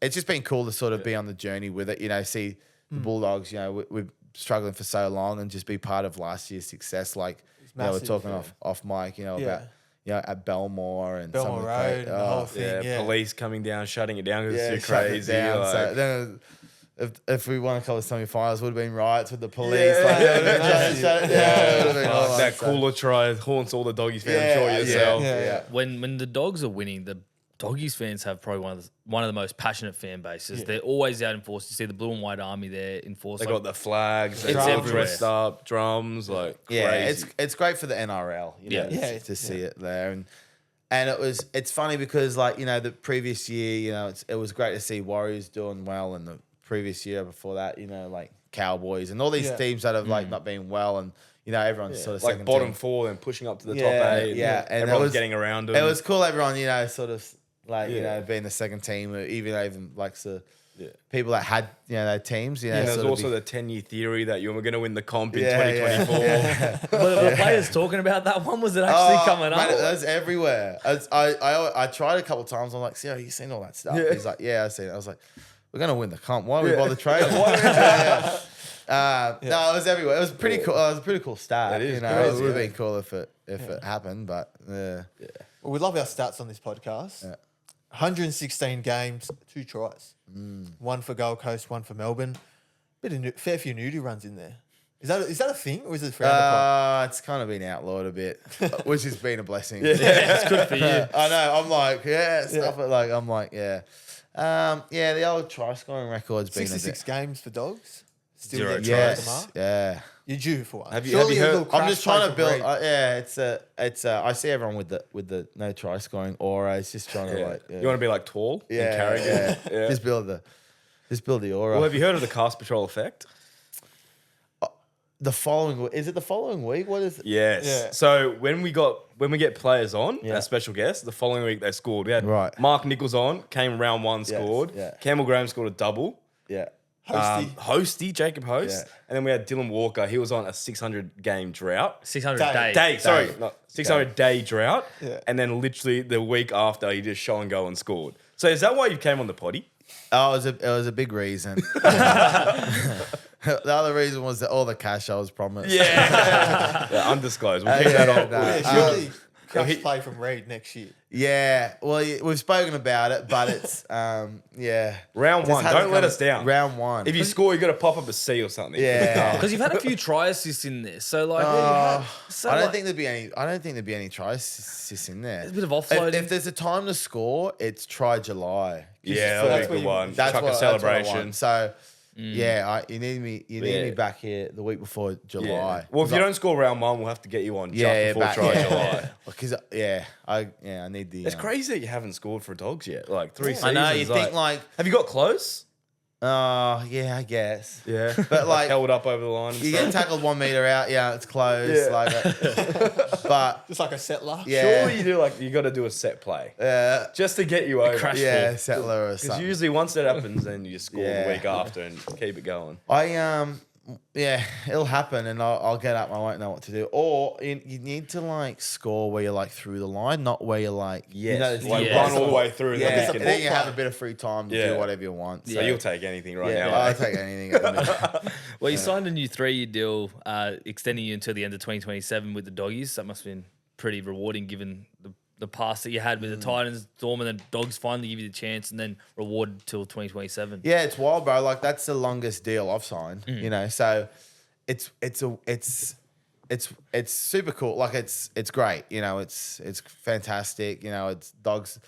just been cool to sort of be on the journey with it. See the Bulldogs, we're struggling for so long, and just be part of last year's success. Like, we're talking off mic, about at Belmore and Belmore Road and the whole thing. Police coming down, shutting it down because it's too crazy. So then, if we want to call it semi-finals, would have been riots with the police. That cooler try haunts all the Doggies fans. Enjoy yourself. Yeah. When the Dogs are winning, the Doggies fans have probably one of the most passionate fan bases. They're always out in force. You see the blue and white army there in force. They got the flags. It's everywhere. Dressed up, drums, like crazy. It's great for the NRL. To see it there, and it's funny because, like, the previous year, it was great to see Warriors doing well, and the previous year before that, like Cowboys and all these teams that have like not been well, and everyone's sort of like bottom team. 4 and pushing up to the top 8. And everyone's getting around them. It was cool. Everyone, sort of like being the second team, or even like people that had their teams. And there's also the 10-year theory that you were going to win the comp in 2024. Were players talking about that one? Was it actually coming up? It was everywhere. I tried a couple of times. I'm like, see, you seen all that stuff? He's like, yeah, I seen it. I was like, we're going to win the comp. Why would we bother trading? No, it was everywhere. It was pretty cool. It was a pretty cool start. It is. It would have been cool if it happened, but Well, we love our stats on this podcast. 116 games, 2 tries. 1 for Gold Coast, 1 for Melbourne. Fair few nudie runs in there. Is that a thing, or is it frowned upon? It's kind of been outlawed a bit, which has been a blessing. It's good for you. I know. I'm like, I'm like, the old try scoring record's been 66 games for Dogs. Still 0 there, yes, tries the mark. yeah. You're due for one. Have you heard? I'm just trying to build. I see everyone with the no try scoring aura. It's just trying to You want to be like tall and carry it? Just build the aura. Well, have you heard of the cast patrol effect? The following week, is it the following week? What is it? Yes. Yeah. So when we get players on as special guests, the following week they scored. We had Mark Nichols on, came round 1, scored. Yeah. Campbell Graham scored a double. Yeah. Hosty, Jacob Host. Yeah. And then we had Dylan Walker. He was on a 600 game drought. 600 600 day drought. Yeah. And then literally the week after, he just show and go and scored. So is that why you came on the potty? Oh, it was a big reason. The other reason was that all the cash I was promised. Yeah, undisclosed. We'll keep that on. no. Yeah, surely crash play from Reed next year. Yeah, well, we've spoken about it, but it's yeah. Round Just one. hasn't Don't let come- us down. Round one. If you score, you got to pop up a C or something. Yeah. Because you've had a few try assists in there, so like, so I don't like- think there'd be any. I don't think there'd be any try assists in there. There's a bit of offloading. If there's a time to score, it's try July. Yeah, So that'll that's be a where good you- one. That's Chuck what a that's what I celebration. want. So yeah, you need me. You need Yeah. me back here the week before July. Yeah. Well, if you don't score round one, we'll have to get you on Yeah, just before back, try yeah. July. Because I need the. It's crazy that you haven't scored for Dogs yet. Like 3 seasons. I know. You think like, have you got close? yeah, I guess. Yeah. But like, Held up over the line. And you stuff. get tackled 1 meter out. Yeah, it's close. Yeah. Like, but Just like a settler. yeah, Surely you do you got to do a set play just to get you over. crash yeah, ball. settler or Because something. usually once that happens, then you just score Yeah. the week after and keep it going. Yeah, it'll happen, and I'll get up. I won't know what to do. Or you need to like score where you're like through the line, not where you're like you know, like Yeah. run all the way through. And Yeah, then and you can, then you have a bit of free time to Yeah. do whatever you want. so you'll take anything right yeah, now. I'll take anything at the minute. Well, you signed a new 3-year deal, extending you until the end of 2027 with the Doggies. That must have been pretty rewarding given the past that you had with the Titans, Storm, and then Dogs finally give you the chance and then reward till 2027. Yeah, it's wild, bro. Like that's the longest deal I've signed. You know, so it's super cool. Like it's great. You know, it's fantastic. You know, it's Dogs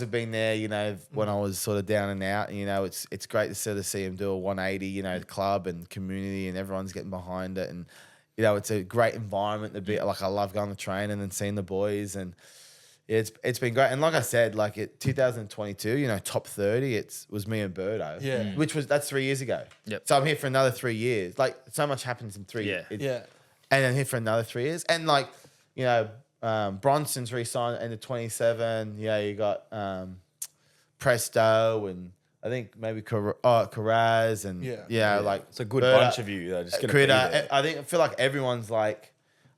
have been there. You know, when I was sort of down and out. You know, it's great to sort of see them do a 180. You know, the club and community and everyone's getting behind it, and you know, it's a great environment to be. Like I love going to train and then seeing the boys and. Yeah, it's been great, and like I said, like 2022, you know, top 30, was me and Birdo, Yeah. that's 3 years ago. Yep. So I'm here for another 3 years. Like so much happens in 3 years. Yeah. And I'm here for another 3 years, and like you know, Bronson's re-signed into 27. Yeah, you got Presto and I think maybe Carraz and Yeah. like It's a good Birdo, bunch of you. Just gonna be Critter. there. I feel like everyone's like,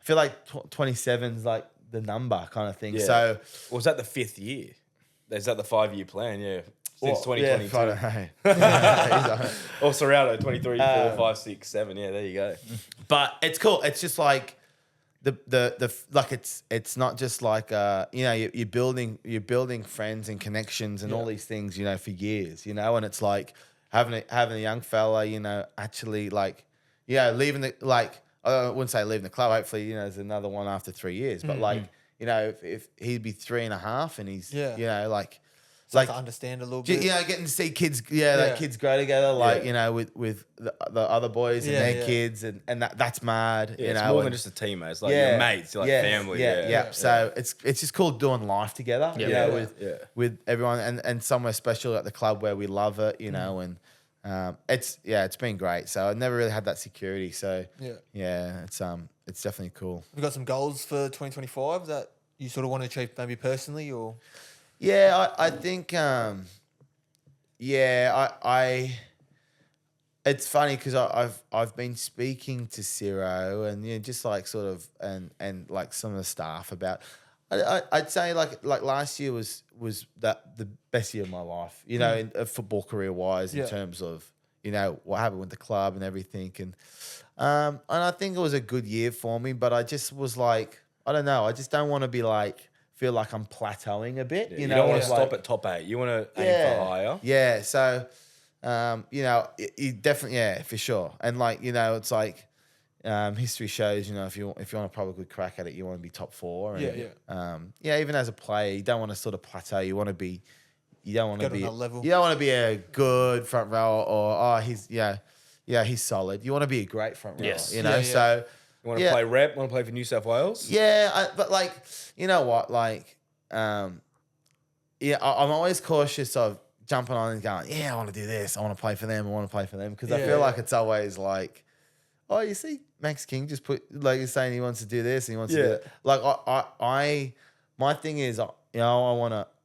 27's like the number kind of thing. Yeah. So. Was that the 5th year? Is that the 5-year plan? Yeah. Since Well, 2022. Yeah, Or Ciraldo, 23, 4, 5, 6, 7. Yeah, there you go. but it's cool. It's just like the like it's not just like you know you're building friends and connections and all these things, you know, for years, you know, and it's like having a young fella, you know, actually like leaving the like I wouldn't say leaving the club. Hopefully, you know, there's another one after 3 years, but like you know if he'd be 3.5 and he's you know like. Like to understand a little bit. You know, getting to see kids, that kids grow together, like you know, with the other boys and their kids, and that's mad. Yeah, you it's know, more and- than just a teammate. It's like your mates, you're like family. Yeah. So it's just cool doing life together. Yeah. You know, Yeah. with everyone and somewhere special at the club where we love it. You know, and it's been great. So I've never really had that security. So it's definitely cool. We've got some goals for 2025 that you sort of want to achieve maybe personally or. Yeah, I think, I it's funny because I've been speaking to Ciro and just like sort of and like some of the staff about. I'd say like last year was that the best year of my life, you know, in football career wise in terms of you know what happened with the club and everything, and I think it was a good year for me, but I just was like I don't know, I just don't want to be like. Feel like I'm plateauing a bit. Yeah, you you know, don't want to like- stop at top 8. You want to aim for higher. Yeah. So, you know, you definitely, for sure. And like, you know, it's like history shows, you know, if you want a proper good crack at it, you want to be top 4. And, even as a player, you don't want to sort of plateau. You want to be, you don't want to Go to be, another level. you don't want to be a good front row or he's he's solid. You want to be a great front row. Yes. You know, Yeah. so. You want to play rep? Want to play for New South Wales? Yeah, but like, you know what? Like, I'm always cautious of jumping on and going, I want to do this. I want to play for them. I want to play for them. Because I feel like it's always like, oh, you see, Max King just put, like you're saying he wants to do this and he wants to do that. Like, my thing is, you know,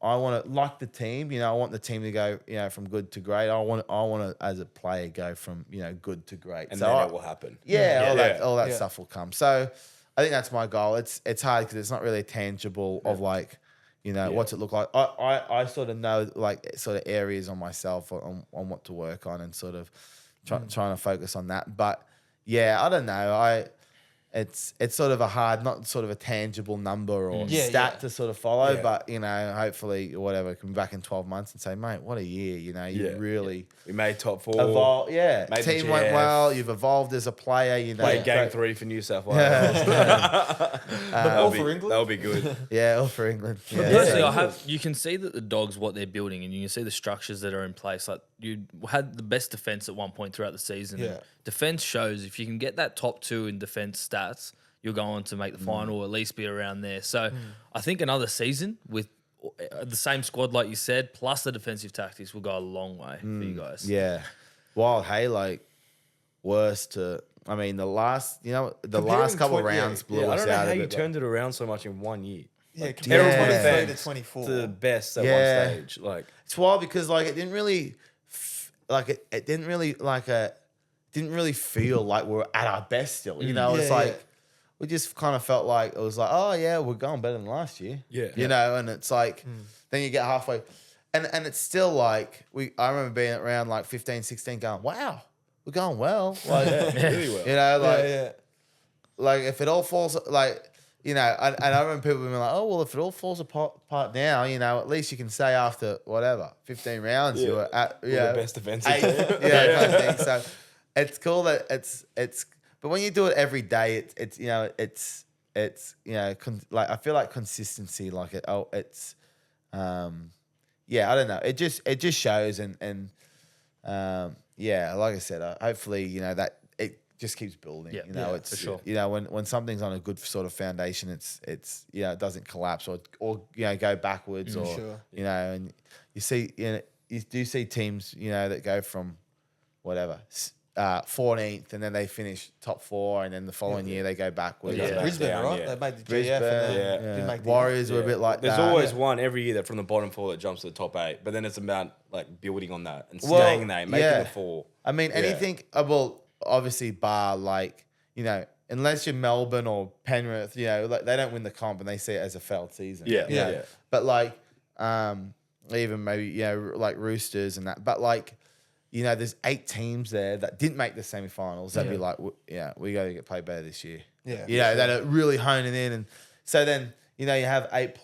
I want to like the team. You know, I want the team to go, you know, from good to great. I want to as a player go from you know good to great. And so then it will happen. all that stuff will come. So I think that's my goal. It's hard because it's not really tangible of like, You know, what's it look like? I sort of know like sort of areas on myself on what to work on and sort of trying to focus on that. But yeah, I don't know. It's sort of a hard, not sort of a tangible number or stat to sort of follow, but you know, hopefully whatever, come back in 12 months and say, mate, what a year, you know, you really we made top 4. evolved. Yeah, Made team the went GF. well. You've evolved as a player. You know, Played game 3 for New South Wales. All for England. That'll be good. yeah, all for England. Yeah. Personally, you can see that the Dogs, what they're building, and you can see the structures that are in place. Like you had the best defense at one point throughout the season. Yeah. Defense shows if you can get that top 2 in defense stats, you're going to make the final or at least be around there. So I think another season with the same squad, like you said, plus the defensive tactics will go a long way for you guys. Yeah. Wild, hey, like worst to. I mean, the last last couple of rounds blew I us don't know out how of you it. turned it around so much in 1 year. Yeah, Terrible compared to 23 defense to 24. to the best at Yeah. one stage. Like It's wild because like it didn't really didn't really feel like we were at our best still. You know, it's like we just kind of felt like it was like, oh yeah, we're going better than last year. Yeah. You know, and it's like then you get halfway and it's still like I remember being around like 15, 16 going, wow, we're going well. Like really well. you know, like yeah. like if it all falls like you know, and I remember people being like, oh well, if it all falls apart now, you know, at least you can say after whatever 15 rounds you were at We're the best defensive 8, team. yeah, kind of thing. So it's cool that it's but when you do it every day, it's you know it's you know like I feel like consistency like it's yeah, I don't know, it just shows and yeah, like I said, hopefully you know that it just keeps building. Yeah, you know, yeah, it's for sure. you know when something's on a good sort of foundation, it's you know it doesn't collapse or you know go backwards or Sure. you know, and you see you do see teams you know that go from whatever 14th and then they finish top 4 and then the following year they go backwards. Yeah. Brisbane, down, right? yeah. They made the Brisbane, GF and then yeah. didn't make the Warriors were a bit like There's that. always one every year that from the bottom 4 that jumps to the top 8, but then it's about like building on that and staying there, making the 4. I mean, anything, well, obviously, bar like, you know, unless you're Melbourne or Penrith, you know, like they don't win the comp and they see it as a failed season. Yeah, you know? yeah. But like, even maybe, you know, like Roosters and that. But like, you know, there's 8 teams there that didn't make the semi-finals. That'd be like, yeah, we got to get played better this year. Yeah. You know, that are really honing in. And so then, you know, you have 8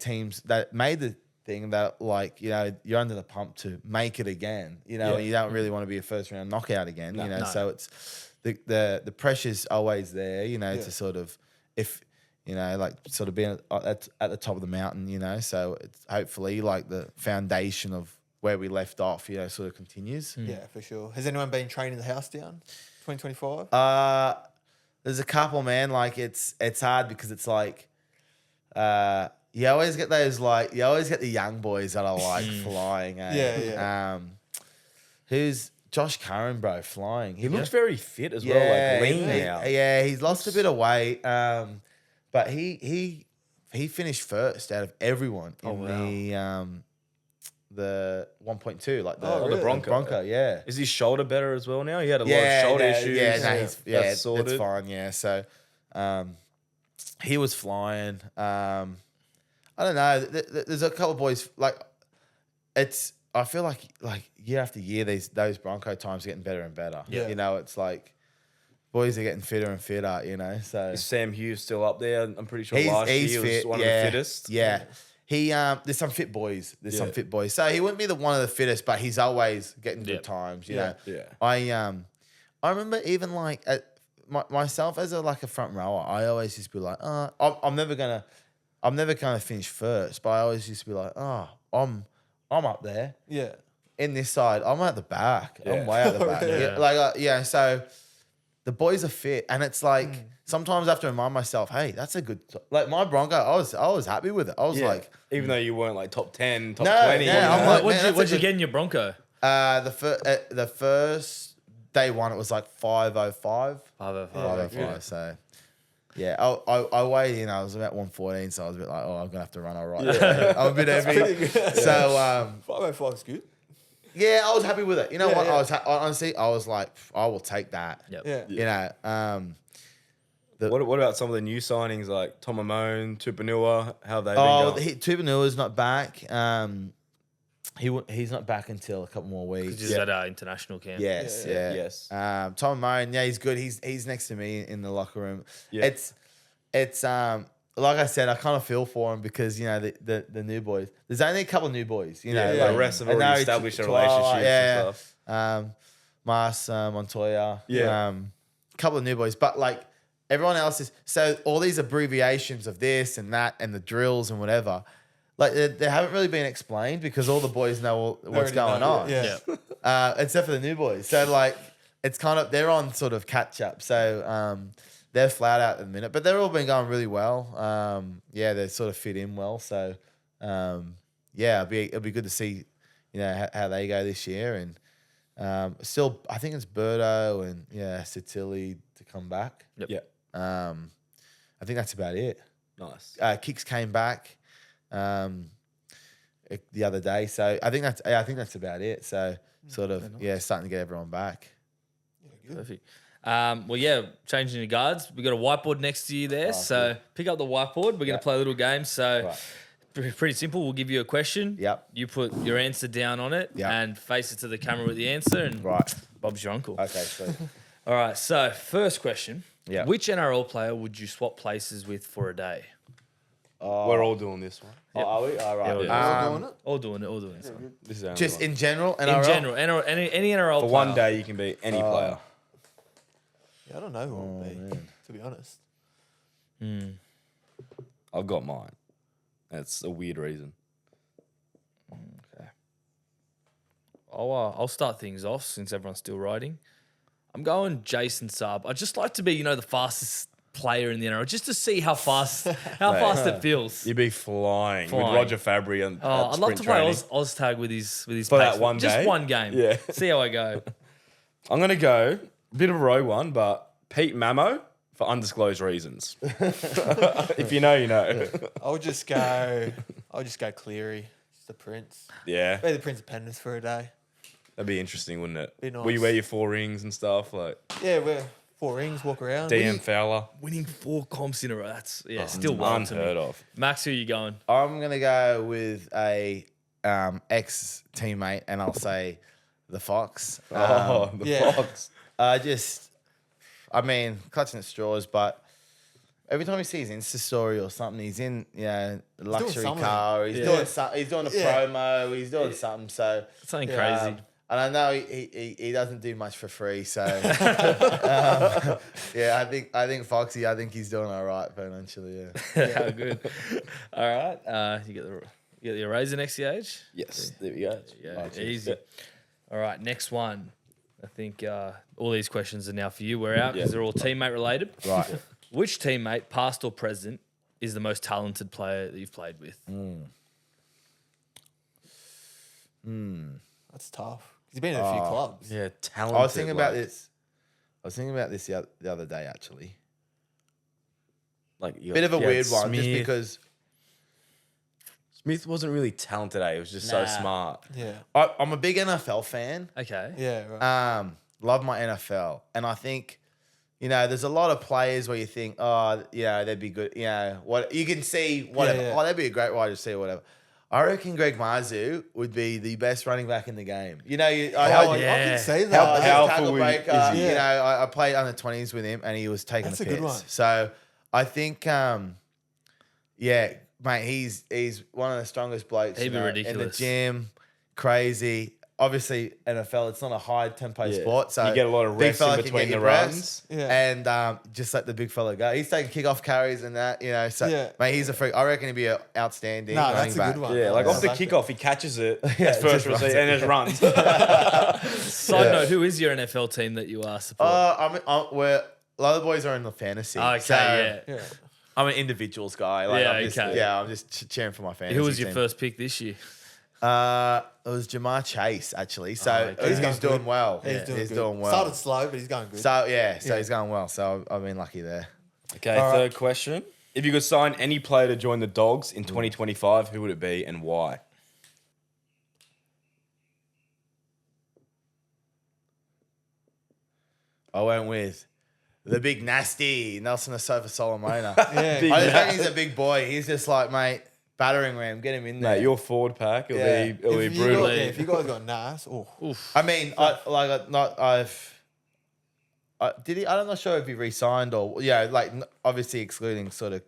teams that made the thing that like, you know, you're under the pump to make it again, you know, and you don't really want to be a first round knockout again, you know, so it's the pressure's always there, you know, to sort of, if, you know, like sort of being at the top of the mountain, you know, so it's hopefully like the foundation of where we left off, you know, sort of continues. Yeah, for sure. Has anyone been training the house down 2025? There's a couple, man, like it's hard because it's like, you always get those like you always get the young boys that are like flying. Yeah. Who's Josh Curran, bro, flying? He looks very fit as well, like lean now. Yeah, he's lost a bit of weight. But he finished first out of everyone in the 1.2, like the Bronco. Yeah. Is his shoulder better as well now? He had a lot of shoulder issues. That's sorted. it's fine. Yeah, so he was flying. I don't know. There's a couple of boys like it's. I feel like year after year, those Bronco times are getting better and better. Yeah. You know, it's like boys are getting fitter and fitter. You know, so Is Sam Hughes still up there? I'm pretty sure he's last year he fit. was one of the fittest. Yeah. He there's some fit boys. Some fit boys. So he wouldn't be one of the fittest, but he's always getting good times. You know. Yeah. I remember even like myself as a front rower, I always used to be like, I'm never gonna finish first, but I always used to be like, I'm up there. Yeah. In this side, I'm at the back. Yeah. I'm way at the back. So the boys are fit, and it's like sometimes I have to remind myself, hey, that's a good. Like my Bronco, I was happy with it. I was like, even though you weren't like top 10, top No, 20. yeah, I'm like, man, What'd you get in your Bronco? the first day one, it was like 505. 505. Yeah. So yeah, I weighed in. I was about 114, so I was a bit like, I'm gonna have to run all right. I'm a bit heavy. So 505 is good. yeah, I was happy with it. You know what? yeah. I was honestly, I was like, I will take that. Yep. Yeah. You know, What about some of the new signings like Tom Amone, Tupanua? How have they been Oh, going? Tupanua's not back. He's not back until a couple more weeks. Just at our international camp. Yes, Yeah. yeah. Yes. Tom Moan, yeah, he's good. He's next to me in the locker room. Yeah. It's like I said, I kind of feel for him because the new boys. There's only a couple of new boys. The rest have already established a relationship and stuff. Mas Montoya. Yeah. A couple of new boys, but like everyone else is. So all these abbreviations of this and that and the drills and whatever. Like they haven't really been explained because all the boys know what's going on. Yeah. Except for the new boys. So like it's kind of they're on sort of catch up. So they're flat out at the minute, but they've all been going really well. They sort of fit in well. So it'll be good to see how they go this year. And still, I think it's Birdo and Satili to come back. Yep. Yeah. I think that's about it. Nice. Kicks came back the other day, so I think that's about it. So sort of starting to get everyone back. Perfect. Changing the guards. We got a whiteboard next to you there, so pick up the whiteboard. We're going to play a little game. So pretty simple. We'll give you a question. Yep. You put your answer down on it and face it to the camera with the answer, and Bob's your uncle. Okay, so All right. So first question. Yeah. Which NRL player would you swap places with for a day? We're all doing this one. are we? All right. Yeah, All doing it? All doing it. Sorry. This is the only Just one. in general, In NRL? general, any NRL For player. one day, you can be any player. Yeah, I don't know who it would be, to be honest. I've got mine. That's a weird reason. Okay. I'll start things off since everyone's still writing. I'm going Jason Saab. I'd just like to be, the fastest player in the NRL, just to see how fast it feels. You'd be flying with Roger Fabry and I'd love to play Oz tag with his for pace. that one Just day? one game. Yeah. See how I go. I'm gonna go a bit of a rogue one, but Pete Mamo for undisclosed reasons. If you know, you know. I'll just go Cleary, just the Prince. Yeah, Be the Prince of Penrith for a day. that'd be interesting, wouldn't it? Be nice. Will you wear your 4 rings and stuff like Yeah, we're 4 rings, walk around. DM Fowler? Winning 4 comps in a row. That's still wild to me. Unheard of. Max, who are you going? I'm gonna go with a ex teammate, and I'll say the Fox. yeah. Fox. Clutching at straws, but every time you see his Insta story or something, he's in luxury something. car. He's doing something. He's doing a promo. He's doing something. So Something crazy. and I know he doesn't do much for free. So I think Foxy. I think he's doing all right financially. Yeah. How good. All right. You get your razor next to your age? Yes, there we go. Yeah, cheers. easy. Yeah. All right, next one. I think all these questions are now for you. We're out because they're all teammate related. Right. Which teammate, past or present, is the most talented player that you've played with? That's tough. He's been in a few clubs. Yeah, talented. I was thinking about this. The other day actually. Like Bit of a weird one, Smith. just because Smith wasn't really talented. He was just so smart. Yeah. I'm a big NFL fan. Okay. Yeah, right. Love my NFL, and I think, there's a lot of players where you think, they'd be good. What you can see, whatever. Yeah. Oh, they'd be a great wide receiver, whatever. I reckon Greg Marzu would be the best running back in the game. I can see that. How powerful tackle breaker. is he? I played under 20s with him, and he was taking That's the a good piss. one. So I think, mate, he's one of the strongest blokes. He'd be in the ridiculous. gym, crazy. Obviously, NFL, it's not a high tempo sport, so You get a lot of big rests in fella can between get the your reps, runs. Yeah. and just let the big fella go. He's taking kickoff carries and that, So, Yeah. mate, he's a freak. I reckon he'd be an outstanding No, running that's a back. good one. Yeah, like I off the like that. kickoff, he catches it, Yeah, first just runs receipt, it. and just runs. Side note, who is your NFL team that you are supporting? A lot of the boys are in the fantasy. Okay, so yeah. Yeah. I'm an individuals guy. I'm just cheering for my fantasy. Who was your team. first pick this year? It was Jamar Chase actually. So okay. he's He's doing good. well. He's He's good. doing well. Started slow, but he's going good. So he's going well. So I've been lucky there. Okay, third question. If you could sign any player to join the Dogs in 2025, who would it be and why? I went with the big nasty Nelson Asofa Solomona. Yeah. I just reckon he's a big boy. He's just like, mate, battering ram, get him in there. Mate, your forward pack, it'll Yeah. be brutal. If you guys got Nas, I mean, I'm not sure if he re-signed or obviously excluding sort of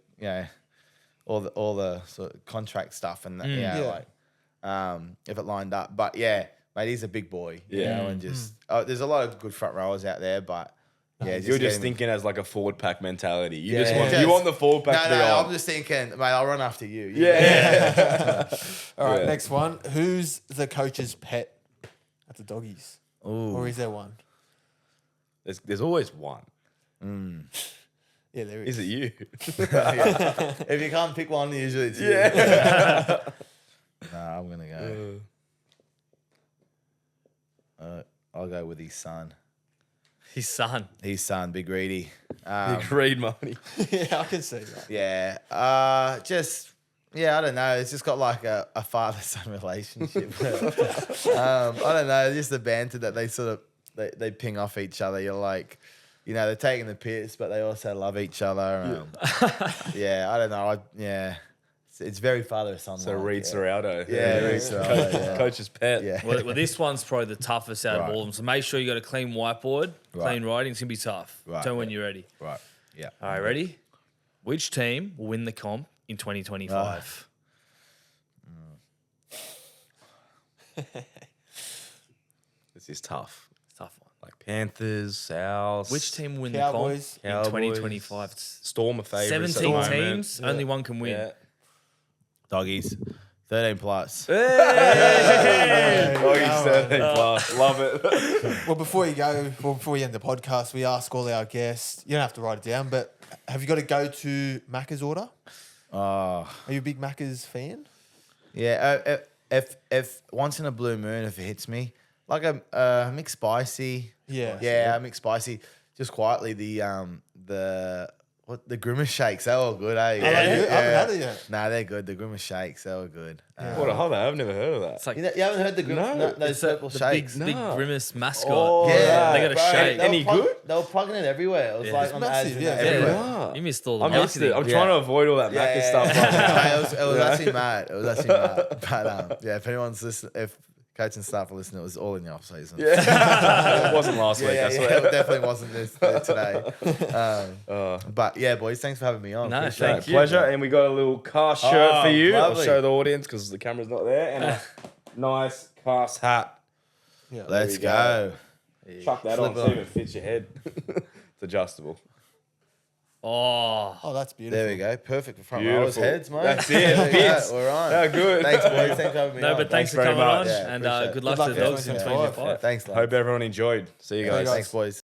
all the sort of contract stuff and that, if it lined up, but yeah, mate, he's a big boy, you know, and just there's a lot of good front rowers out there, but yeah, You're just thinking as like a forward pack mentality. You Yeah. you want the forward pack to be on. I'm just thinking, mate, I'll run after you. Yeah. all right, Yeah. next one. Who's the coach's pet at the Doggies? Ooh. Or is there one? There's always one. Yeah, there is. Is it you? If you can't pick one, usually it's you. Nah, I'm gonna go. I'll go with his son. His son. His son, Big Reedy. Big Reed money. Yeah, I can see that. Yeah. I don't know. It's just got like a father-son relationship. I don't know. Just the banter that they sort of they ping off each other. You're like, you know, they're taking the piss, but they also love each other. Yeah, I don't know. It's very father-son. So Reed Ciraldo. Yeah, Reed Ciraldo. Yeah. Coach's pet. Yeah. Well, this one's probably the toughest out of all of them. So make sure you got a clean whiteboard, clean writing. It's going to be tough. Right, Tell me when you're ready. Right. Yeah. All right, ready? Which team will win the comp in 2025? This is tough. Tough one. Like Panthers, South. Which team will win Cowboys. the comp in 2025? Storm of favourites. 17 teams, only one can win. Yeah. Doggies, 13 plus. Hey! Hey, Doggies 13 plus. Love it. Well, before you end the podcast, we ask all our guests, you don't have to write it down, but have you got to go to Maccas order? Oh, Are you a big Maccas fan? yeah. If once in a blue moon, if it hits me, like a McSpicy. Yeah. A McSpicy. Just quietly, the Grimace shakes, they were good, eh? I haven't had it yet. Nah, they're good. The Grimace shakes, they were good. What a hother. I've never heard of that. It's like You haven't heard the Grimace? No. Those it's purple the shakes. big Grimace mascot. Oh, Yeah, they got a bro, shake. they were Any good? They were plugging it everywhere. It was like It's on massive, ads, yeah. everywhere. Yeah. You missed all the I missed it. marketing. I'm trying to avoid all that Maccas stuff. Right now. Hey, it was actually mad. It was actually mad. But if anyone's listening, if coach and staff are listening, it was all in the off season. Yeah. It wasn't last week, I Yeah, swear. it definitely wasn't this today. But yeah, boys, thanks for having me on. No, Appreciate thank it. you. Pleasure. And we got a little cast shirt for you. lovely. I'll show the audience because the camera's not there. And a nice cast hat. Yeah. Let's we go. go. Chuck that Flip on, it see on. if it fits your head. It's adjustable. Oh, that's beautiful. There we go. Perfect for front rowers' Beautiful. heads, mate. That's it. There we go. Fits. We're on. Yeah, good. Thanks, boys. Thanks for having me No, on. but thanks for very coming much. on, Yeah, and appreciate it. good luck to the Good luck Dogs in in 2025. Thanks, lad. Hope everyone enjoyed. See you guys. guys. Thanks, boys.